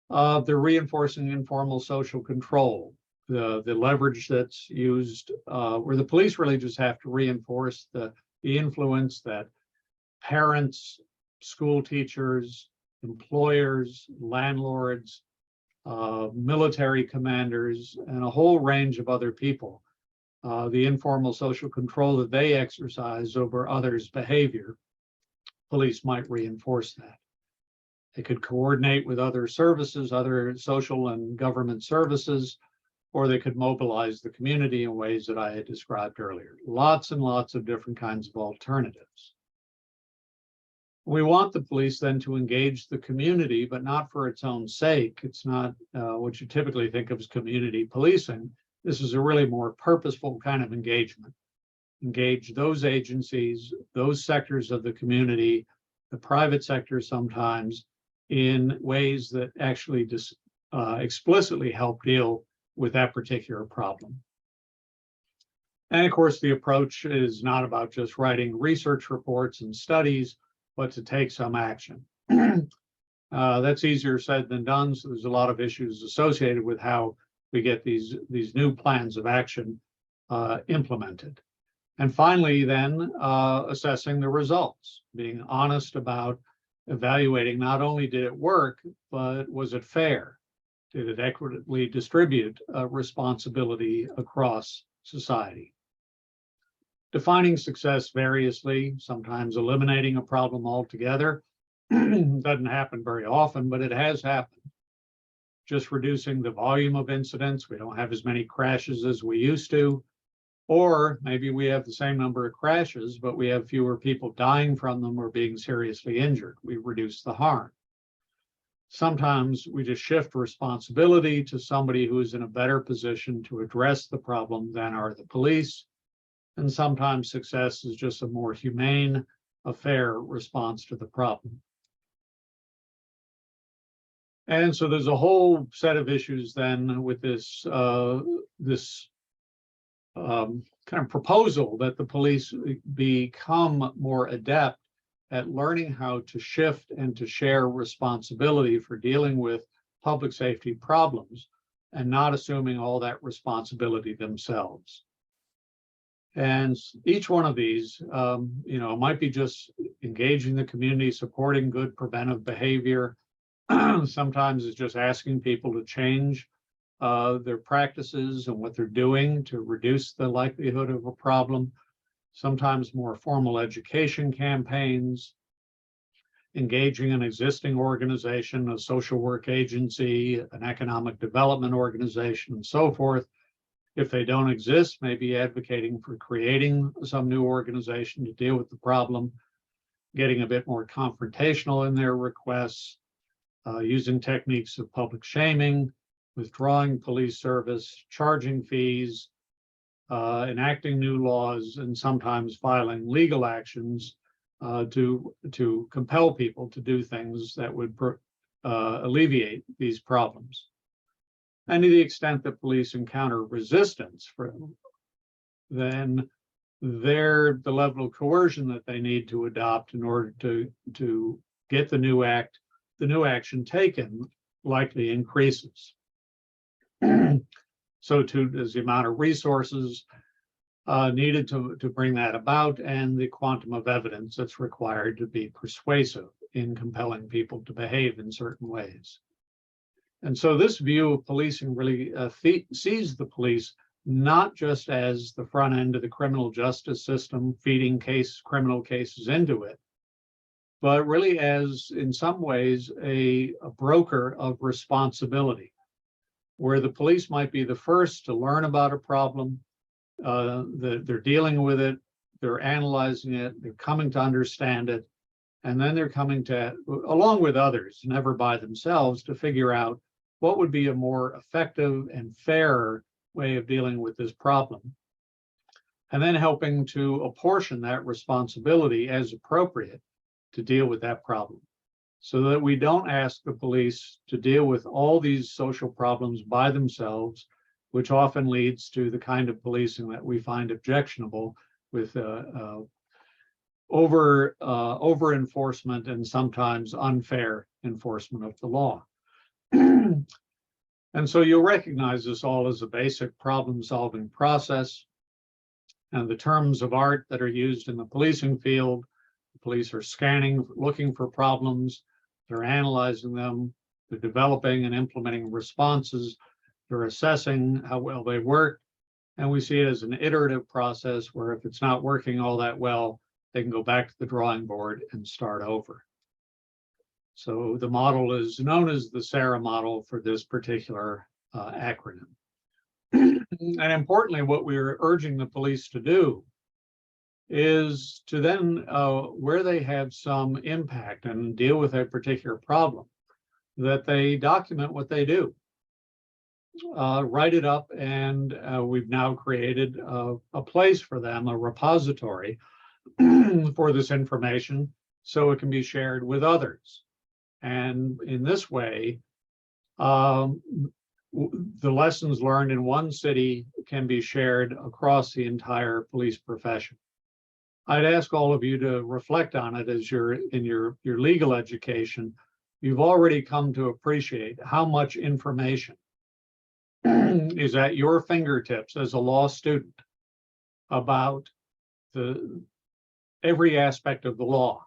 they're reinforcing informal social control, the leverage that's used, where the police really just have to reinforce the influence that parents, school teachers, employers, landlords, military commanders, and a whole range of other people. The informal social control that they exercise over others' behavior, police might reinforce that. They could coordinate with other services, other social and government services, or they could mobilize the community in ways that I had described earlier. Lots and lots of different kinds of alternatives. We want the police then to engage the community, but not for its own sake. It's not what you typically think of as community policing. This is a really more purposeful kind of engagement. Engage those agencies, those sectors of the community, the private sector sometimes, in ways that actually explicitly help deal with that particular problem. And of course, the approach is not about just writing research reports and studies, but to take some action. That's easier said than done. So there's a lot of issues associated with how we get these new plans of action implemented. And finally, then assessing the results, being honest about evaluating not only did it work, but was it fair? Did it equitably distribute responsibility across society? Defining success variously, sometimes eliminating a problem altogether. Doesn't happen very often, but it has happened. Just reducing the volume of incidents. We don't have as many crashes as we used to. Or maybe we have the same number of crashes, but we have fewer people dying from them or being seriously injured. We reduce the harm. Sometimes we just shift responsibility to somebody who is in a better position to address the problem than are the police. And sometimes success is just a more humane, a fair response to the problem. And so there's a whole set of issues then with this kind of proposal that the police become more adept at learning how to shift and to share responsibility for dealing with public safety problems and not assuming all that responsibility themselves. And each one of these, might be just engaging the community, supporting good preventive behavior. Sometimes it's just asking people to change their practices and what they're doing to reduce the likelihood of a problem. Sometimes more formal education campaigns, engaging an existing organization, a social work agency, an economic development organization, and so forth. If they don't exist, maybe advocating for creating some new organization to deal with the problem, getting a bit more confrontational in their requests, using techniques of public shaming, withdrawing police service, charging fees, enacting new laws, and sometimes filing legal actions to compel people to do things that would alleviate these problems. And to the extent that police encounter resistance, then the level of coercion that they need to adopt in order to get the new action taken likely increases. So too does the amount of resources needed to bring that about, and the quantum of evidence that's required to be persuasive in compelling people to behave in certain ways. And so this view of policing really sees the police not just as the front end of the criminal justice system, feeding criminal cases into it, but really as, in some ways, a broker of responsibility, where the police might be the first to learn about a problem, they're dealing with it, they're analyzing it, they're coming to understand it, and then they're coming to, along with others, never by themselves, to figure out what would be a more effective and fair way of dealing with this problem, and then helping to apportion that responsibility as appropriate to deal with that problem, so that we don't ask the police to deal with all these social problems by themselves, which often leads to the kind of policing that we find objectionable, with over enforcement and sometimes unfair enforcement of the law. And so you'll recognize this all as a basic problem-solving process. And the terms of art that are used in the policing field, the police are scanning, looking for problems, they're analyzing them, They're developing and implementing responses. They're assessing how well they work. And we see it as an iterative process where if it's not working all that well, they can go back to the drawing board and start over. So the model is known as the SARA model for this particular acronym. And importantly, what we're urging the police to do is to then, where they have some impact and deal with a particular problem, that they document what they do. Write it up, and we've now created a place for them, a repository for this information, so it can be shared with others. And in this way, the lessons learned in one city can be shared across the entire police profession. I'd ask all of you to reflect on it as you're in your legal education. You've already come to appreciate how much information is at your fingertips as a law student about every aspect of the law,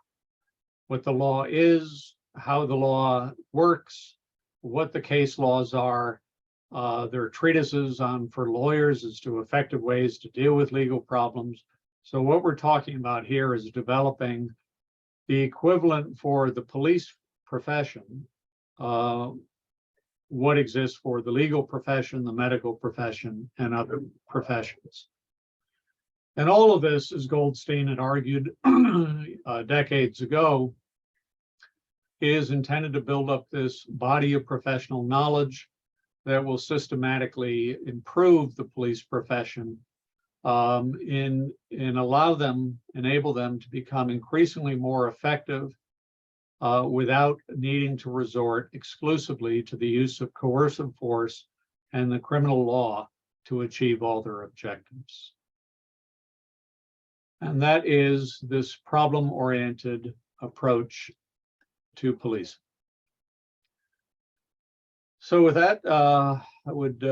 what the law is, how the law works, what the case laws are. There are treatises for lawyers as to effective ways to deal with legal problems. So what we're talking about here is developing the equivalent for the police profession, what exists for the legal profession, the medical profession, and other professions. And all of this, as Goldstein had argued decades ago, is intended to build up this body of professional knowledge that will systematically improve the police profession, enable them to become increasingly more effective without needing to resort exclusively to the use of coercive force and the criminal law to achieve all their objectives. And that is this problem-oriented approach to police. So with that, I would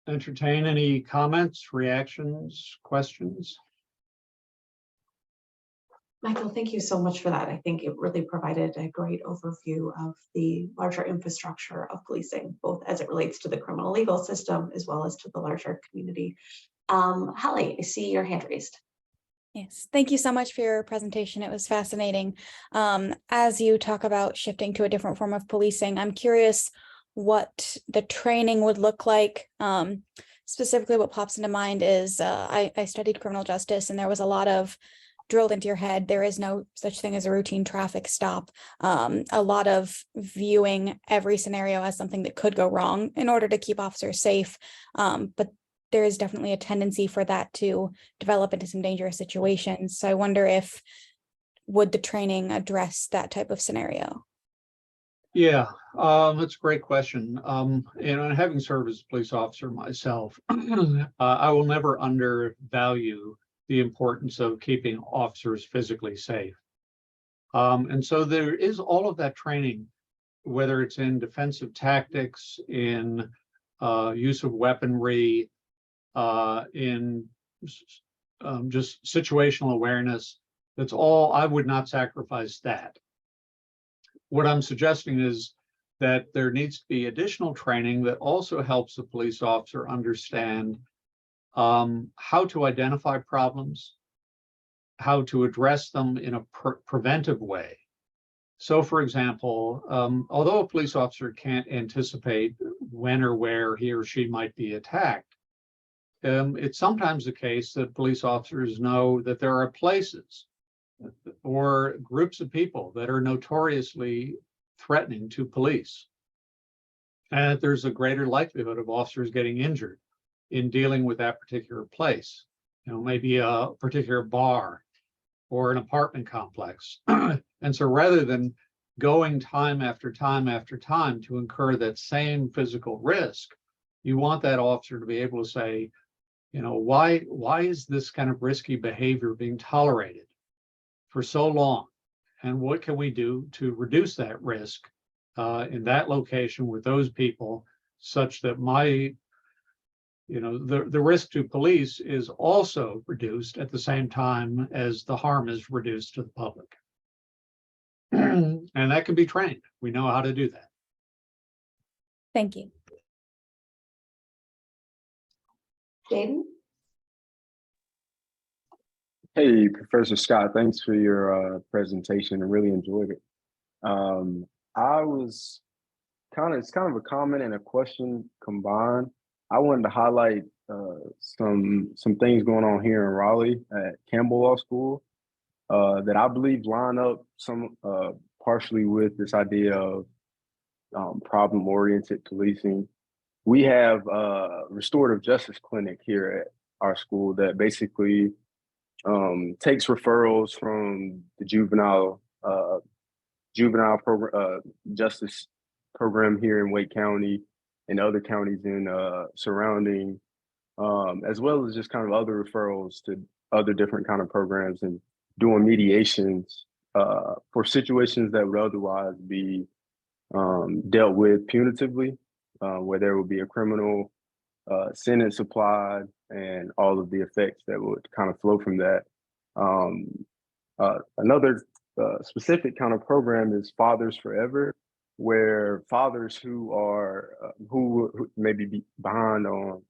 entertain any comments, reactions, questions. Michael, thank you so much for that. I think it really provided a great overview of the larger infrastructure of policing, both as it relates to the criminal legal system as well as to the larger community. Holly, I see your hand raised. Yes, thank you so much for your presentation. It was fascinating. As you talk about shifting to a different form of policing, I'm curious what the training would look like. Specifically, what pops into mind is I studied criminal justice, and there was a lot of drilled into your head. There is no such thing as a routine traffic stop. A lot of viewing every scenario as something that could go wrong in order to keep officers safe. But there is definitely a tendency for that to develop into some dangerous situations. So I wonder if would the training address that type of scenario? Yeah, that's a great question. And having served as a police officer myself, I will never undervalue the importance of keeping officers physically safe. And so there is all of that training, whether it's in defensive tactics, in use of weaponry, in just situational awareness. That's all. I would not sacrifice that. What I'm suggesting is that there needs to be additional training that also helps the police officer understand how to identify problems, how to address them in a preventive way. So, for example, although a police officer can't anticipate when or where he or she might be attacked, it's sometimes the case that police officers know that there are places or groups of people that are notoriously threatening to police, and that there's a greater likelihood of officers getting injured in dealing with that particular place. Maybe a particular bar or an apartment complex. And so rather than going time after time after time to incur that same physical risk, you want that officer to be able to say, why is this kind of risky behavior being tolerated for so long? And what can we do to reduce that risk in that location with those people, such that the risk to police is also reduced at the same time as the harm is reduced to the public. And that can be trained. We know how to do that. Thank you. Jaden? Hey, Professor Scott, thanks for your presentation. I really enjoyed it. I was it's kind of a comment and a question combined. I wanted to highlight some things going on here in Raleigh at Campbell Law School that I believe line up some partially with this idea of problem-oriented policing. We have a restorative justice clinic here at our school that basically takes referrals from the juvenile justice program here in Wake County and other counties in surrounding, as well as just kind of other referrals to other different kind of programs and doing mediations for situations that would otherwise be dealt with punitively, where there would be a criminal sentence applied and all of the effects that would kind of flow from that. Another specific kind of program is Fathers Forever, where fathers who are who maybe be behind on,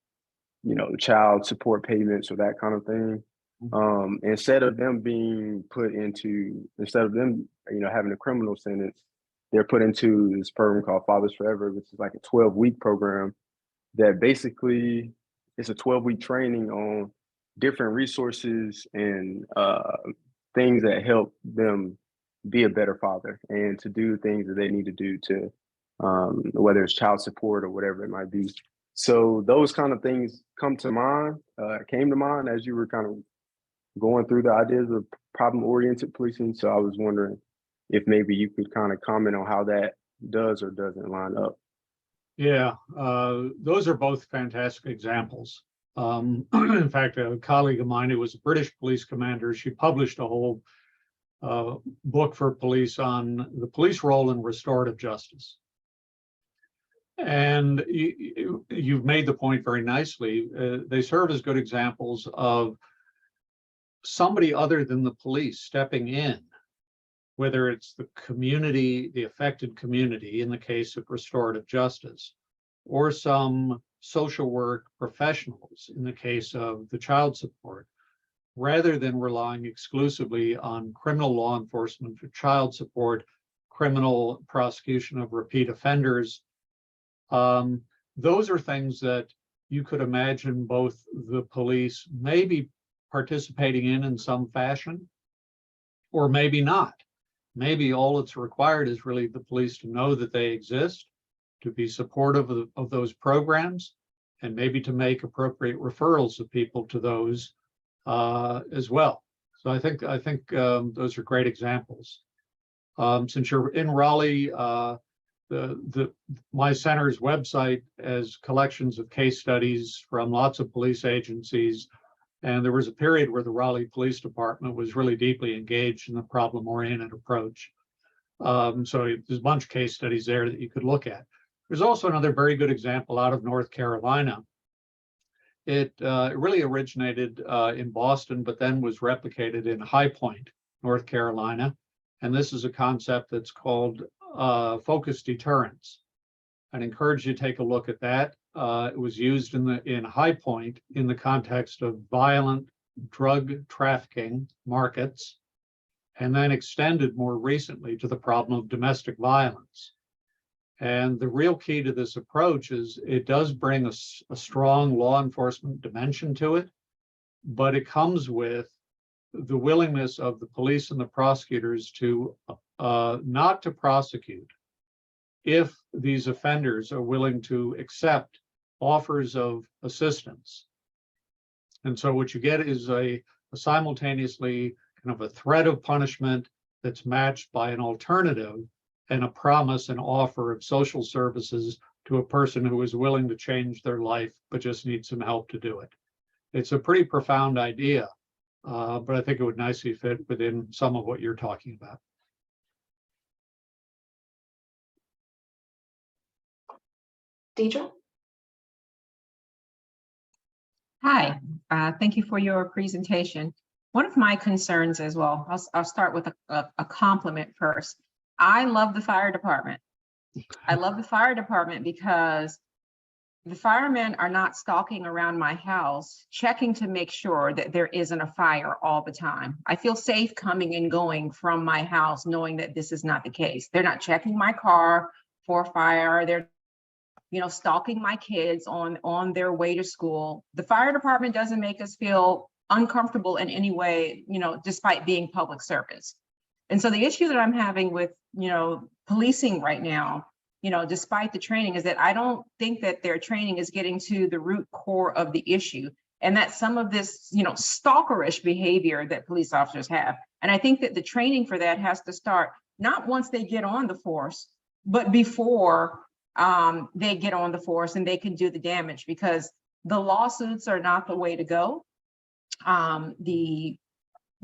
you know, child support payments or that kind of thing, instead of them, you know, having a criminal sentence, they're put into this program called Fathers Forever, which is like a 12-week program that basically is a 12-week training on different resources and things that help them be a better father and to do things that they need to do to, whether it's child support or whatever it might be. So those kind of things came to mind as you were kind of going through the ideas of problem-oriented policing. So I was wondering if maybe you could kind of comment on how that does or doesn't line up. Yeah, those are both fantastic examples. In fact, a colleague of mine who was a British police commander, she published a whole book for police on the police role in restorative justice. And you've made the point very nicely. They serve as good examples of somebody other than the police stepping in, whether it's the community, the affected community in the case of restorative justice, or some social work professionals in the case of the child support, rather than relying exclusively on criminal law enforcement for child support, criminal prosecution of repeat offenders. Those are things that you could imagine both the police maybe participating in some fashion, or maybe not. Maybe all that's required is really the police to know that they exist, to be supportive of those programs, and maybe to make appropriate referrals of people to those as well. So I think those are great examples. Since you're in Raleigh, my center's website has collections of case studies from lots of police agencies. And there was a period where the Raleigh Police Department was really deeply engaged in the problem-oriented approach. So there's a bunch of case studies there that you could look at. There's also another very good example out of North Carolina. It really originated in Boston, but then was replicated in High Point, North Carolina. And this is a concept that's called focused deterrence. I'd encourage you to take a look at that. It was used in High Point in the context of violent drug trafficking markets, and then extended more recently to the problem of domestic violence. And the real key to this approach is it does bring a strong law enforcement dimension to it, but it comes with the willingness of the police and the prosecutors to not to prosecute if these offenders are willing to accept offers of assistance. And so what you get is a simultaneously kind of a threat of punishment that's matched by an alternative and a promise and offer of social services to a person who is willing to change their life, but just needs some help to do it. It's a pretty profound idea, but I think it would nicely fit within some of what you're talking about. Deidre? Hi, thank you for your presentation. One of my concerns as well, I'll start with a compliment first. I love the fire department. I love the fire department because the firemen are not stalking around my house, checking to make sure that there isn't a fire all the time. I feel safe coming and going from my house, knowing that this is not the case. They're not checking my car for fire. They're, stalking my kids on their way to school. The fire department doesn't make us feel uncomfortable in any way, despite being public service. And so the issue that I'm having with, policing right now, despite the training, is that I don't think that their training is getting to the root core of the issue. And that some of this, stalkerish behavior that police officers have. And I think that the training for that has to start not once they get on the force, but before they get on the force and they can do the damage, because the lawsuits are not the way to go. The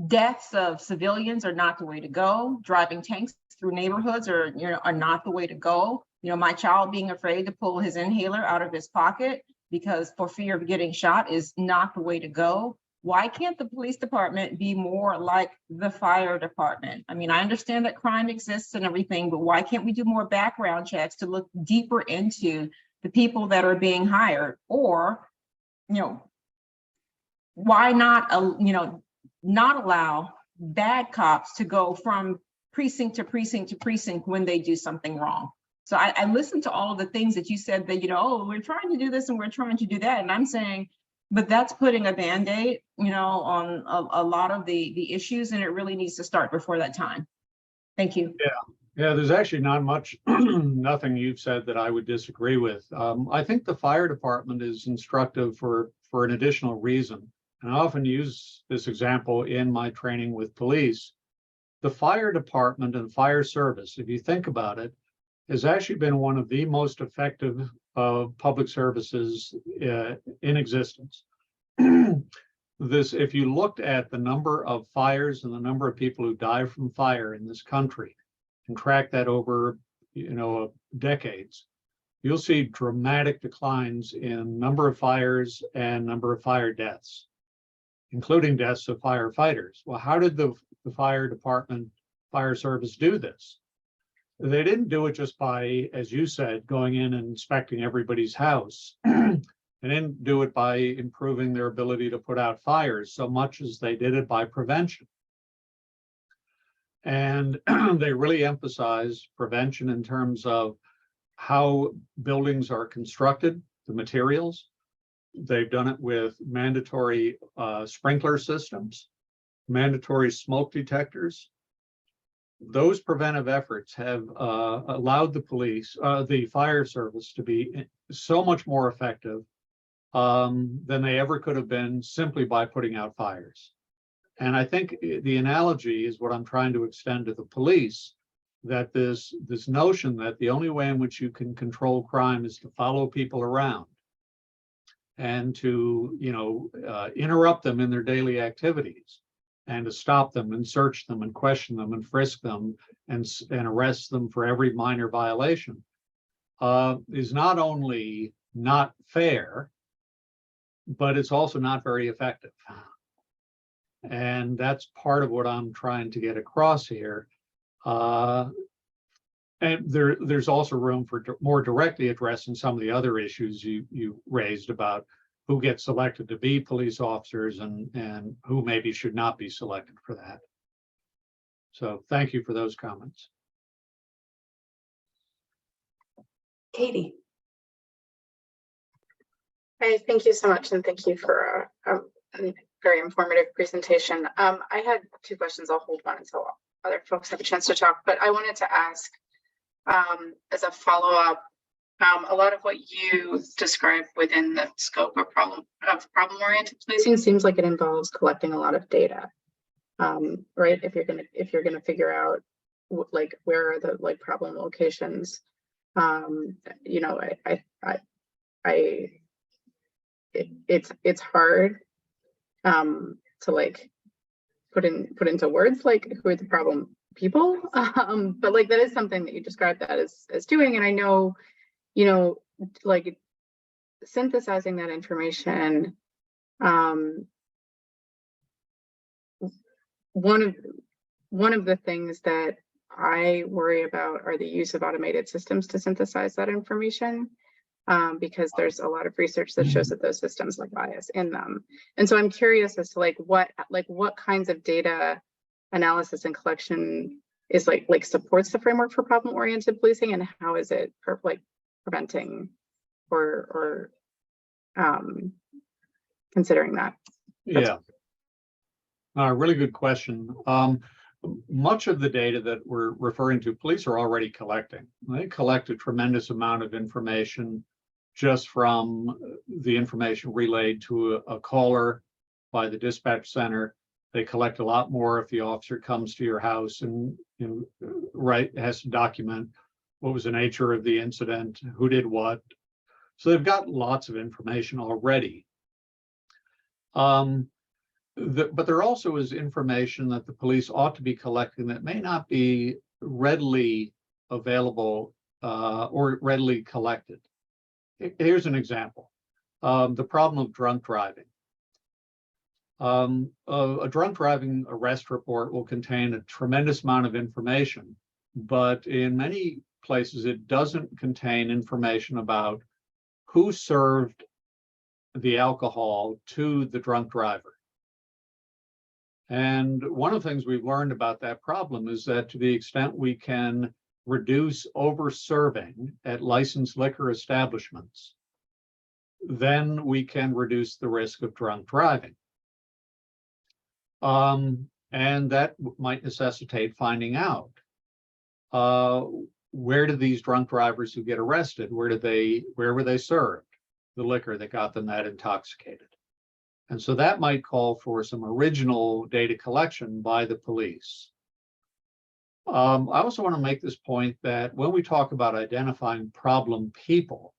deaths of civilians are not the way to go. Driving tanks through neighborhoods are not the way to go. My child being afraid to pull his inhaler out of his pocket because for fear of getting shot is not the way to go. Why can't the police department be more like the fire department? I mean, I understand that crime exists and everything, but why can't we do more background checks to look deeper into the people that are being hired? Or, why not, not allow bad cops to go from precinct to precinct to precinct when they do something wrong? So I listened to all of the things that you said that, oh, we're trying to do this and we're trying to do that. And I'm saying, but that's putting a Band-Aid, on a lot of the issues, and it really needs to start before that time. Thank you. Yeah, there's actually not much, nothing you've said that I would disagree with. I think the fire department is instructive for an additional reason. And I often use this example in my training with police. The fire department and fire service, if you think about it, has actually been one of the most effective public services in existence. If you looked at the number of fires and the number of people who die from fire in this country and track that over, decades, you'll see dramatic declines in number of fires and number of fire deaths, including deaths of firefighters. Well, how did the fire department, fire service do this? They didn't do it just by, as you said, going in and inspecting everybody's house. They didn't do it by improving their ability to put out fires so much as they did it by prevention. And they really emphasize prevention in terms of how buildings are constructed, the materials. They've done it with mandatory sprinkler systems, mandatory smoke detectors. Those preventive efforts have allowed the fire service to be so much more effective than they ever could have been simply by putting out fires. And I think the analogy is what I'm trying to extend to the police, that this notion that the only way in which you can control crime is to follow people around and to, interrupt them in their daily activities, and to stop them and search them and question them and frisk them and arrest them for every minor violation is not only not fair, but it's also not very effective. And that's part of what I'm trying to get across here. And there's also room for more directly addressing some of the other issues you raised about who gets selected to be police officers and who maybe should not be selected for that. So thank you for those comments. Katie. Hi, thank you so much, and thank you for a very informative presentation. I had two questions. I'll hold one until other folks have a chance to talk, but I wanted to ask as a follow-up, a lot of what you describe within the scope of problem-oriented policing seems like it involves collecting a lot of data, right? If you're gonna figure out like where are the problem locations, it's hard to put into words who are the problem people, but that is something that you described that as doing, and I know synthesizing that information, one of the things that I worry about are the use of automated systems to synthesize that information. Because there's a lot of research that shows that those systems have bias in them. And so I'm curious as to what kinds of data analysis and collection is like supports the framework for problem-oriented policing, and how is it preventing or considering that? Yeah. Really good question. Much of the data that we're referring to, police are already collecting. They collect a tremendous amount of information just from the information relayed to a caller by the dispatch center. They collect a lot more if the officer comes to your house and has to document what was the nature of the incident, who did what. So they've got lots of information already. But there also is information that the police ought to be collecting that may not be readily available or readily collected. Here's an example. The problem of drunk driving. A drunk driving arrest report will contain a tremendous amount of information, but in many places it doesn't contain information about who served the alcohol to the drunk driver. And one of the things we've learned about that problem is that to the extent we can reduce over-serving at licensed liquor establishments, then we can reduce the risk of drunk driving. And that might necessitate finding out where did these drunk drivers who get arrested, where were they served the liquor that got them that intoxicated? And so that might call for some original data collection by the police. I also want to make this point that when we talk about identifying problem people,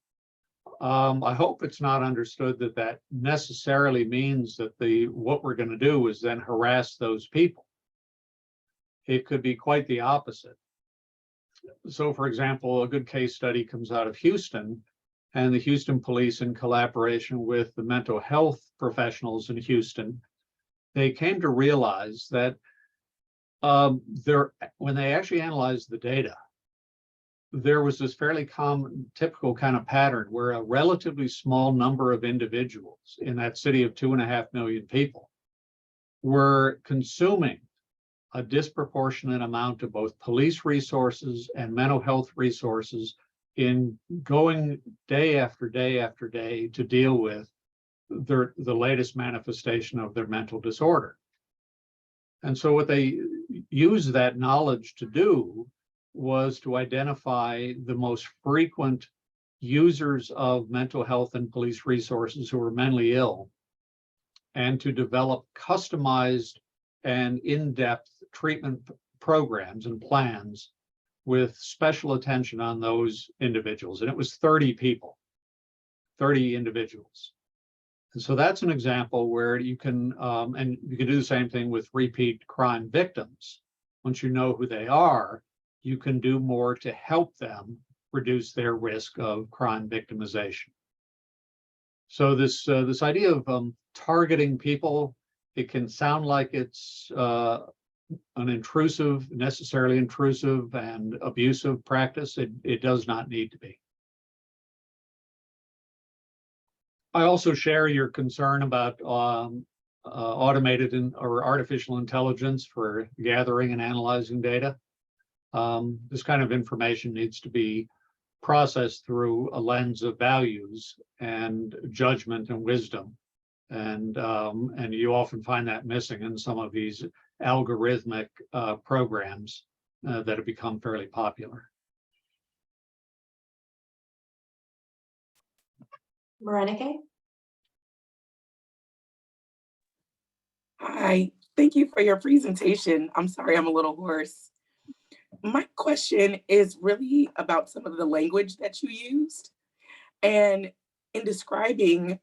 I hope it's not understood that that necessarily means that what we're going to do is then harass those people. It could be quite the opposite. So, for example, a good case study comes out of Houston, and the Houston police, in collaboration with the mental health professionals in Houston, they came to realize that when they actually analyzed the data, there was this fairly common, typical kind of pattern where a relatively small number of individuals in that city of 2.5 million people were consuming a disproportionate amount of both police resources and mental health resources in going day after day after day to deal with the latest manifestation of their mental disorder. And so what they used that knowledge to do was to identify the most frequent users of mental health and police resources who were mentally ill, and to develop customized and in-depth treatment programs and plans with special attention on those individuals. And it was 30 people, 30 individuals. And so that's an example where you can, and you can do the same thing with repeat crime victims. Once you know who they are, you can do more to help them reduce their risk of crime victimization. So this idea of targeting people, it can sound like it's an necessarily intrusive and abusive practice. It does not need to be. I also share your concern about automated or artificial intelligence for gathering and analyzing data. This kind of information needs to be processed through a lens of values and judgment and wisdom. And you often find that missing in some of these algorithmic programs that have become fairly popular. Marenike? Hi, thank you for your presentation. I'm sorry, I'm a little hoarse. My question is really about some of the language that you used. And in describing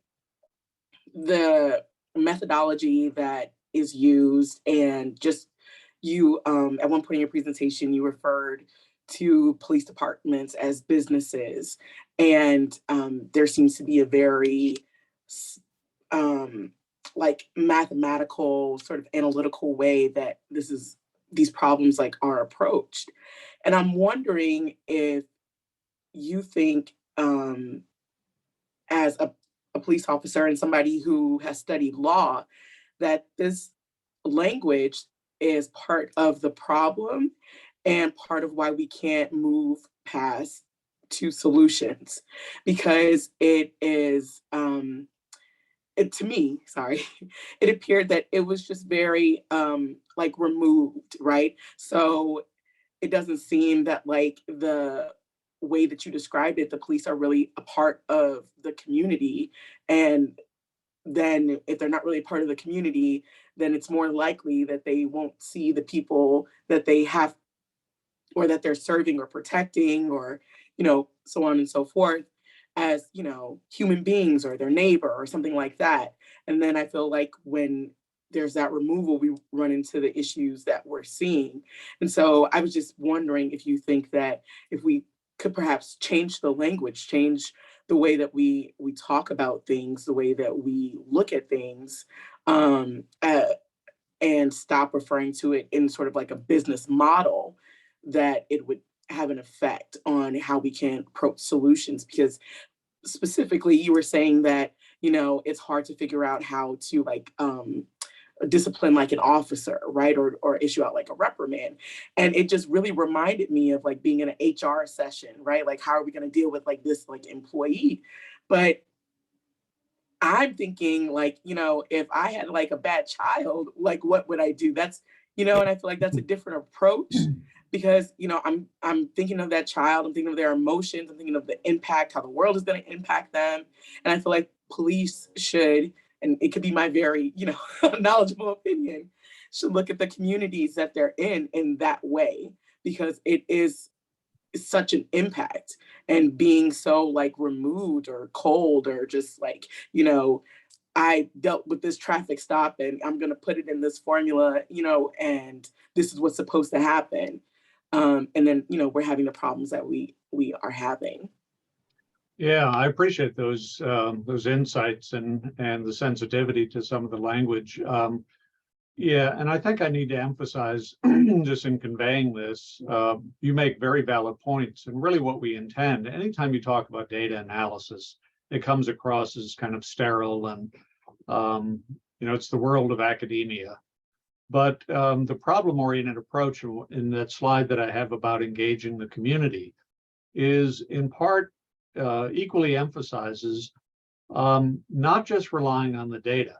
the methodology that is used, and just you, at one point in your presentation, you referred to police departments as businesses. And there seems to be a very like mathematical sort of analytical way that this is these problems like are approached. And I'm wondering if you think, as a police officer and somebody who has studied law, that this language is part of the problem and part of why we can't move past to solutions, because it is, to me, sorry, it appeared that it was just very like removed, right? So it doesn't seem that like the way that you described it, the police are really a part of the community. And then if they're not really a part of the community, then it's more likely that they won't see the people that they have or that they're serving or protecting, or, so on and so forth, as, human beings or their neighbor or something like that. And then I feel like when there's that removal, we run into the issues that we're seeing. And so I was just wondering if you think that if we could perhaps change the language, change the way that we talk about things, the way that we look at things, and stop referring to it in sort of like a business model, that it would have an effect on how we can approach solutions. Because specifically, you were saying that, it's hard to figure out how to like discipline like an officer, right? Or issue out like a reprimand. And it just really reminded me of like being in an HR session, right? Like, how are we going to deal with like this like employee? But I'm thinking like, if I had like a bad child, like what would I do? That's, and I feel like that's a different approach, because, I'm thinking of that child, I'm thinking of their emotions, I'm thinking of the impact, how the world is going to impact them. And I feel like police should, and it could be my very, knowledgeable opinion, should look at the communities that they're in that way, because it is such an impact. And being so like removed or cold, or just like, I dealt with this traffic stop and I'm going to put it in this formula, and this is what's supposed to happen. And then, we're having the problems that we are having. Yeah, I appreciate those insights and the sensitivity to some of the language. Yeah, and I think I need to emphasize just in conveying this, you make very valid points, and really what we intend, anytime you talk about data analysis, it comes across as kind of sterile and, it's the world of academia. But the problem-oriented approach in that slide that I have about engaging the community is in part equally emphasizes not just relying on the data,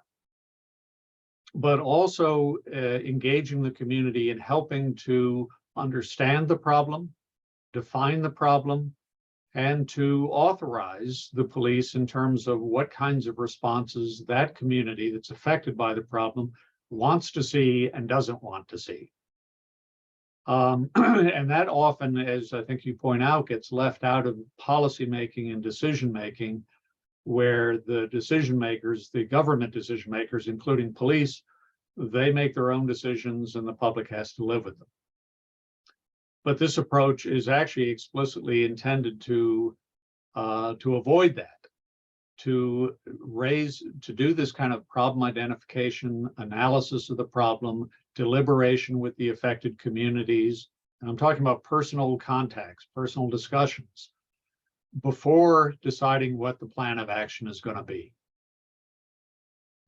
but also engaging the community in helping to understand the problem, define the problem, and to authorize the police in terms of what kinds of responses that community that's affected by the problem wants to see and doesn't want to see. And that often, as I think you point out, gets left out of policymaking and decision-making, where the decision makers, the government decision makers, including police, they make their own decisions and the public has to live with them. But this approach is actually explicitly intended to avoid that, to do this kind of problem identification, analysis of the problem, deliberation with the affected communities. And I'm talking about personal contacts, personal discussions, before deciding what the plan of action is going to be.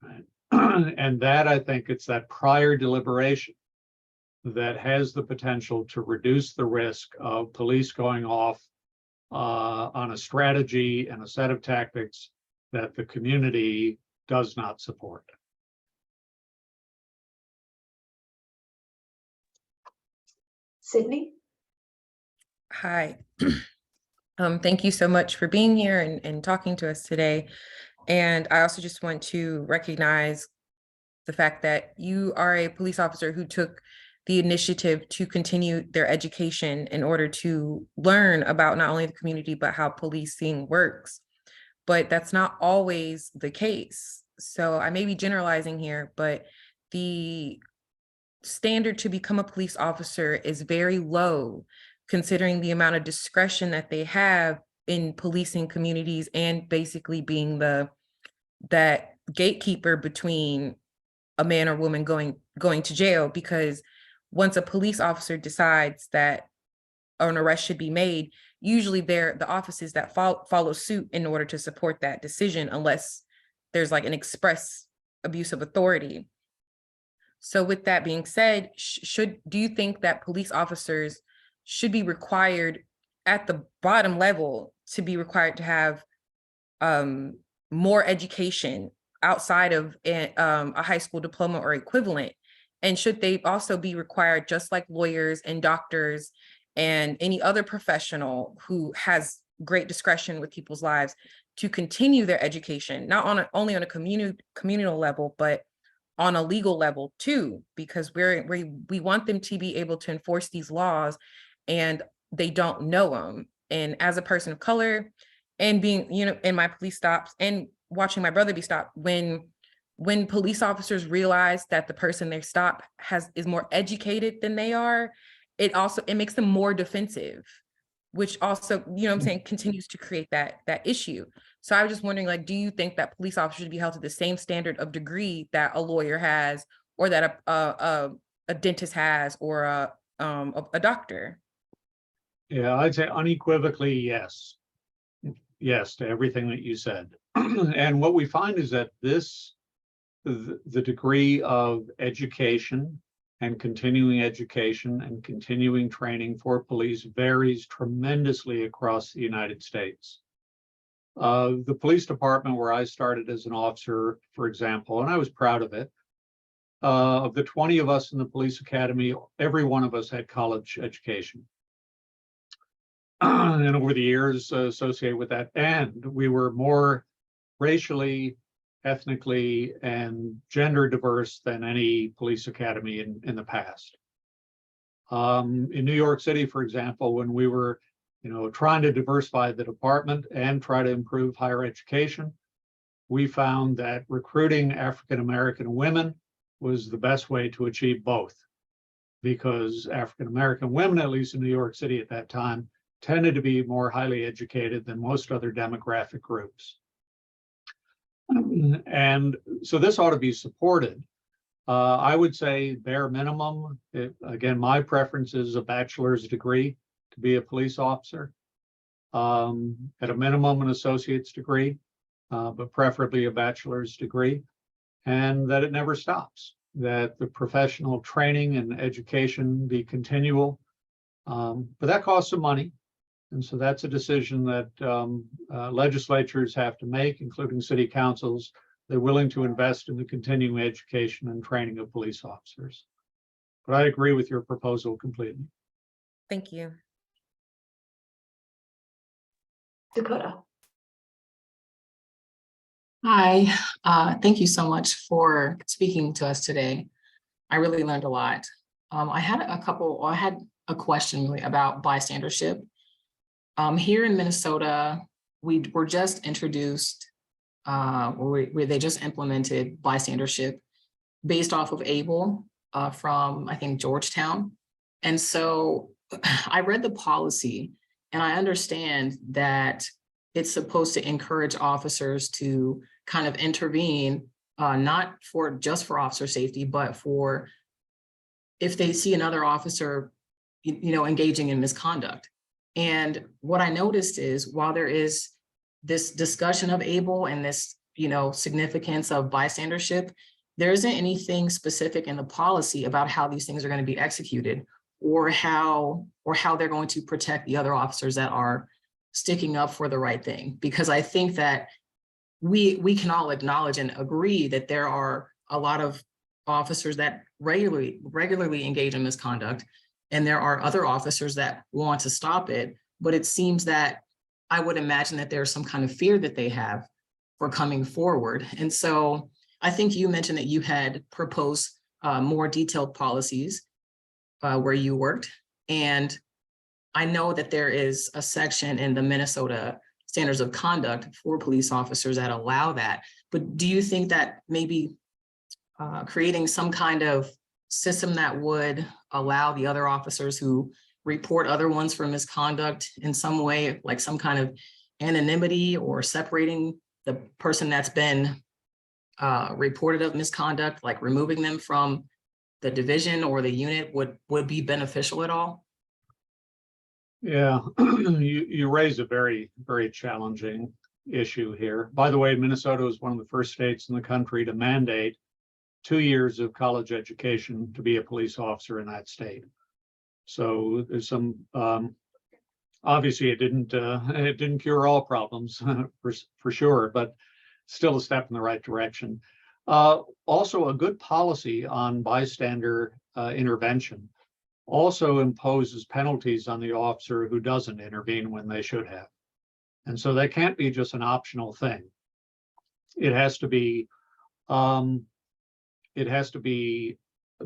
Right? And that, I think, it's that prior deliberation that has the potential to reduce the risk of police going off on a strategy and a set of tactics that the community does not support. Sydney? Hi. Thank you so much for being here and talking to us today. And I also just want to recognize the fact that you are a police officer who took the initiative to continue their education in order to learn about not only the community, but how policing works. But that's not always the case. So I may be generalizing here, but the standard to become a police officer is very low, considering the amount of discretion that they have in policing communities and basically being that gatekeeper between a man or woman going to jail. Because once a police officer decides that an arrest should be made, usually they're the offices that follow suit in order to support that decision, unless there's like an express abuse of authority. So with that being said, do you think that police officers should be required at the bottom level to be required to have more education outside of a high school diploma or equivalent? And should they also be required, just like lawyers and doctors and any other professional who has great discretion with people's lives, to continue their education, not only on a communal level, but on a legal level too, because we want them to be able to enforce these laws, and they don't know them. And as a person of color, and being, in my police stops and watching my brother be stopped, when police officers realize that the person they stop is more educated than they are, it makes them more defensive, which also, continues to create that issue. So I was just wondering, like, do you think that police officers should be held to the same standard of degree that a lawyer has, or that a dentist has, or a doctor? Yeah, I'd say unequivocally yes. Yes to everything that you said. And what we find is that the degree of education and continuing education and continuing training for police varies tremendously across the United States. The police department where I started as an officer, for example, and I was proud of it, of the 20 of us in the police academy, every one of us had college education. And over the years associated with that, and we were more racially, ethnically, and gender diverse than any police academy in the past. In New York City, for example, when we were trying to diversify the department and try to improve higher education, we found that recruiting African-American women was the best way to achieve both, because African-American women, at least in New York City at that time, tended to be more highly educated than most other demographic groups. And so this ought to be supported. I would say bare minimum, again, my preference is a bachelor's degree to be a police officer. At a minimum, an associate's degree, but preferably a bachelor's degree, and that it never stops, that the professional training and education be continual. But that costs some money. And so that's a decision that legislatures have to make, including city councils. They're willing to invest in the continuing education and training of police officers. But I agree with your proposal completely. Thank you. Dakota. Hi, thank you so much for speaking to us today. I really learned a lot. I had a question really about bystandership. Here in Minnesota, we were just introduced, where they just implemented bystandership based off of ABLE from, I think, Georgetown. And so I read the policy, and I understand that it's supposed to encourage officers to kind of intervene, not just for officer safety, but for if they see another officer, engaging in misconduct. And what I noticed is, while there is this discussion of ABLE and this, significance of bystandership, there isn't anything specific in the policy about how these things are going to be executed, or how they're going to protect the other officers that are sticking up for the right thing. Because I think that we can all acknowledge and agree that there are a lot of officers that regularly engage in misconduct, and there are other officers that want to stop it. But it seems that I would imagine that there's some kind of fear that they have for coming forward. And so I think you mentioned that you had proposed more detailed policies where you worked. And I know that there is a section in the Minnesota Standards of Conduct for police officers that allow that. But do you think that maybe creating some kind of system that would allow the other officers who report other ones for misconduct in some way, like some kind of anonymity, or separating the person that's been reported of misconduct, like removing them from the division or the unit would be beneficial at all? Yeah, you raise a very, very challenging issue here. By the way, Minnesota was one of the first states in the country to mandate 2 years of college education to be a police officer in that state. So there's some, obviously it didn't cure all problems for sure, but still a step in the right direction. Also a good policy on bystander intervention also imposes penalties on the officer who doesn't intervene when they should have. And so that can't be just an optional thing. It has to be, the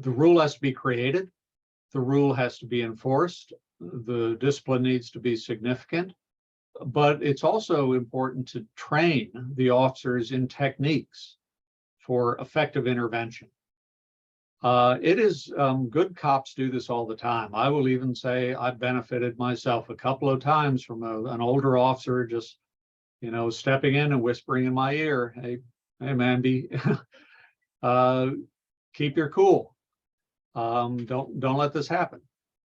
rule has to be created. The rule has to be enforced. The discipline needs to be significant, but it's also important to train the officers in techniques for effective intervention. It is good cops do this all the time. I will even say I've benefited myself a couple of times from an older officer just, stepping in and whispering in my ear, "Hey man, keep your cool. Don't let this happen."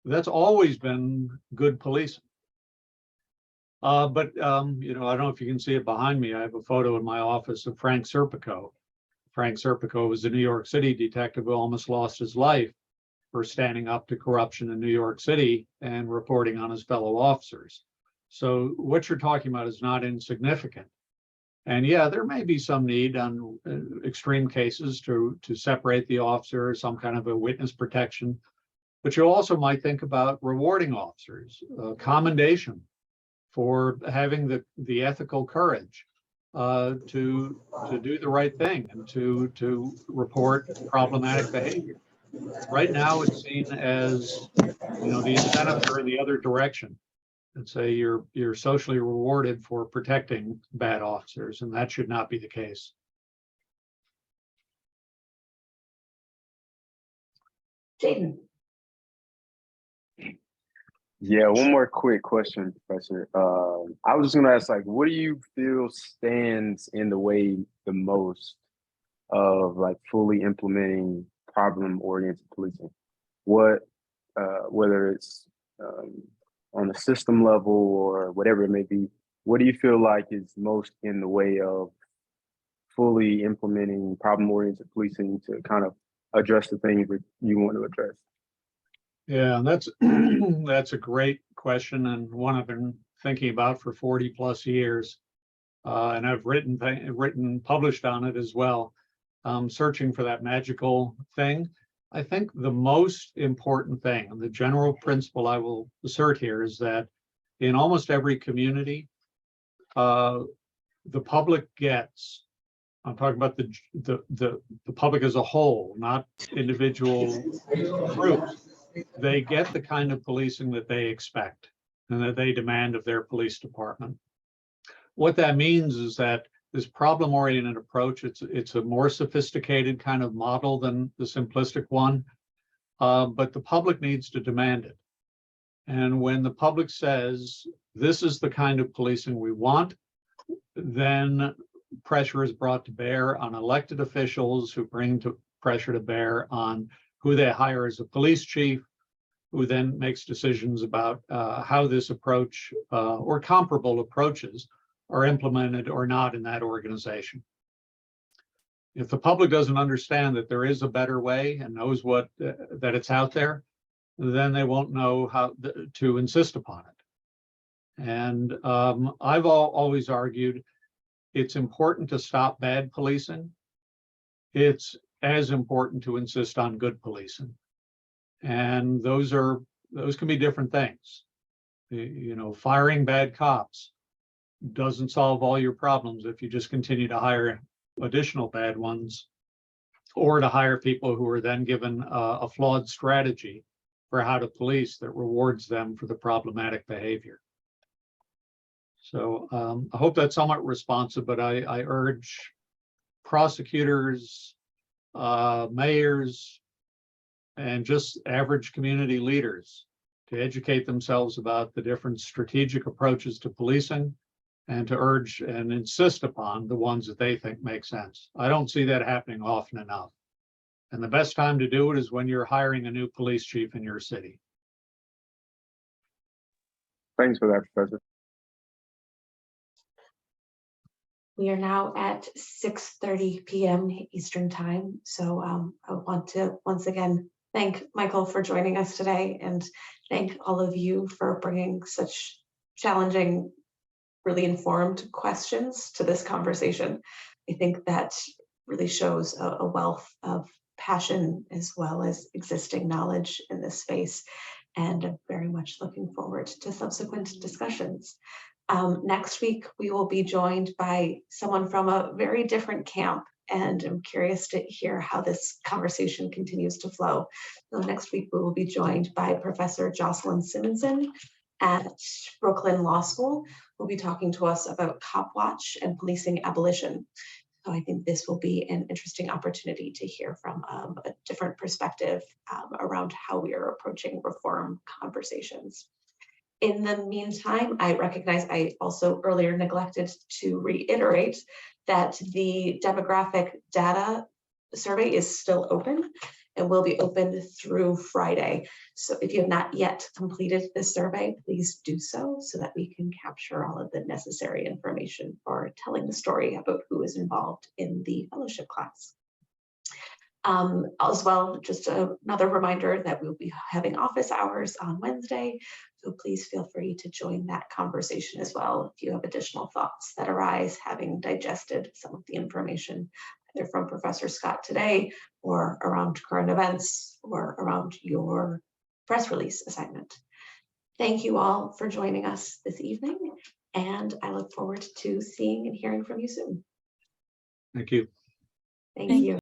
That's always been good policing. But I don't know if you can see it behind me. I have a photo in my office of Frank Serpico. Frank Serpico was a New York City detective who almost lost his life for standing up to corruption in New York City and reporting on his fellow officers. So what you're talking about is not insignificant. And yeah, there may be some need on extreme cases to separate the officer, some kind of a witness protection. But you also might think about rewarding officers, commendation for having the ethical courage to do the right thing and to report problematic behavior. Right now, it's seen as the incentives are in the other direction, and say you're socially rewarded for protecting bad officers, and that should not be the case. Jaden. Yeah, one more quick question, Professor. I was just gonna ask, what do you feel stands in the way the most of fully implementing problem-oriented policing? What, whether it's on a system level or whatever it may be, what do you feel like is most in the way of fully implementing problem-oriented policing to kind of address the things that you want to address? Yeah, that's a great question, and one I've been thinking about for 40 plus years. And I've published on it as well, searching for that magical thing. I think the most important thing, and the general principle I will assert here, is that in almost every community, the public gets, I'm talking about the public as a whole, not individual groups. They get the kind of policing that they expect and that they demand of their police department. What that means is that this problem-oriented approach, it's a more sophisticated kind of model than the simplistic one, but the public needs to demand it. And when the public says, this is the kind of policing we want, then pressure is brought to bear on elected officials who bring pressure to bear on who they hire as a police chief, who then makes decisions about how this approach or comparable approaches are implemented or not in that organization. If the public doesn't understand that there is a better way and knows that it's out there, then they won't know how to insist upon it. And I've always argued it's important to stop bad policing. It's as important to insist on good policing. And those can be different things. Firing bad cops doesn't solve all your problems if you just continue to hire additional bad ones, or to hire people who are then given a flawed strategy for how to police that rewards them for the problematic behavior. So I hope that's somewhat responsive, but I urge prosecutors, mayors, and just average community leaders to educate themselves about the different strategic approaches to policing and to urge and insist upon the ones that they think make sense. I don't see that happening often enough. And the best time to do it is when you're hiring a new police chief in your city. Thanks for that, Professor. We are now at 6:30 p.m. Eastern Time. So I want to once again thank Michael for joining us today and thank all of you for bringing such challenging, really informed questions to this conversation. I think that really shows a wealth of passion as well as existing knowledge in this space. And I'm very much looking forward to subsequent discussions. Next week, we will be joined by someone from a very different camp, and I'm curious to hear how this conversation continues to flow. So next week, we will be joined by Professor Jocelyn Simonson at Brooklyn Law School, who'll be talking to us about Cop Watch and policing abolition. So I think this will be an interesting opportunity to hear from a different perspective around how we are approaching reform conversations. In the meantime, I recognize I also earlier neglected to reiterate that the demographic data survey is still open and will be open through Friday. So if you have not yet completed this survey, please do so that we can capture all of the necessary information for telling the story about who is involved in the fellowship class. As well, just another reminder that we'll be having office hours on Wednesday, so please feel free to join that conversation as well if you have additional thoughts that arise having digested some of the information either from Professor Scott today or around current events or around your press release assignment. Thank you all for joining us this evening, and I look forward to seeing and hearing from you soon. Thank you. Thank you.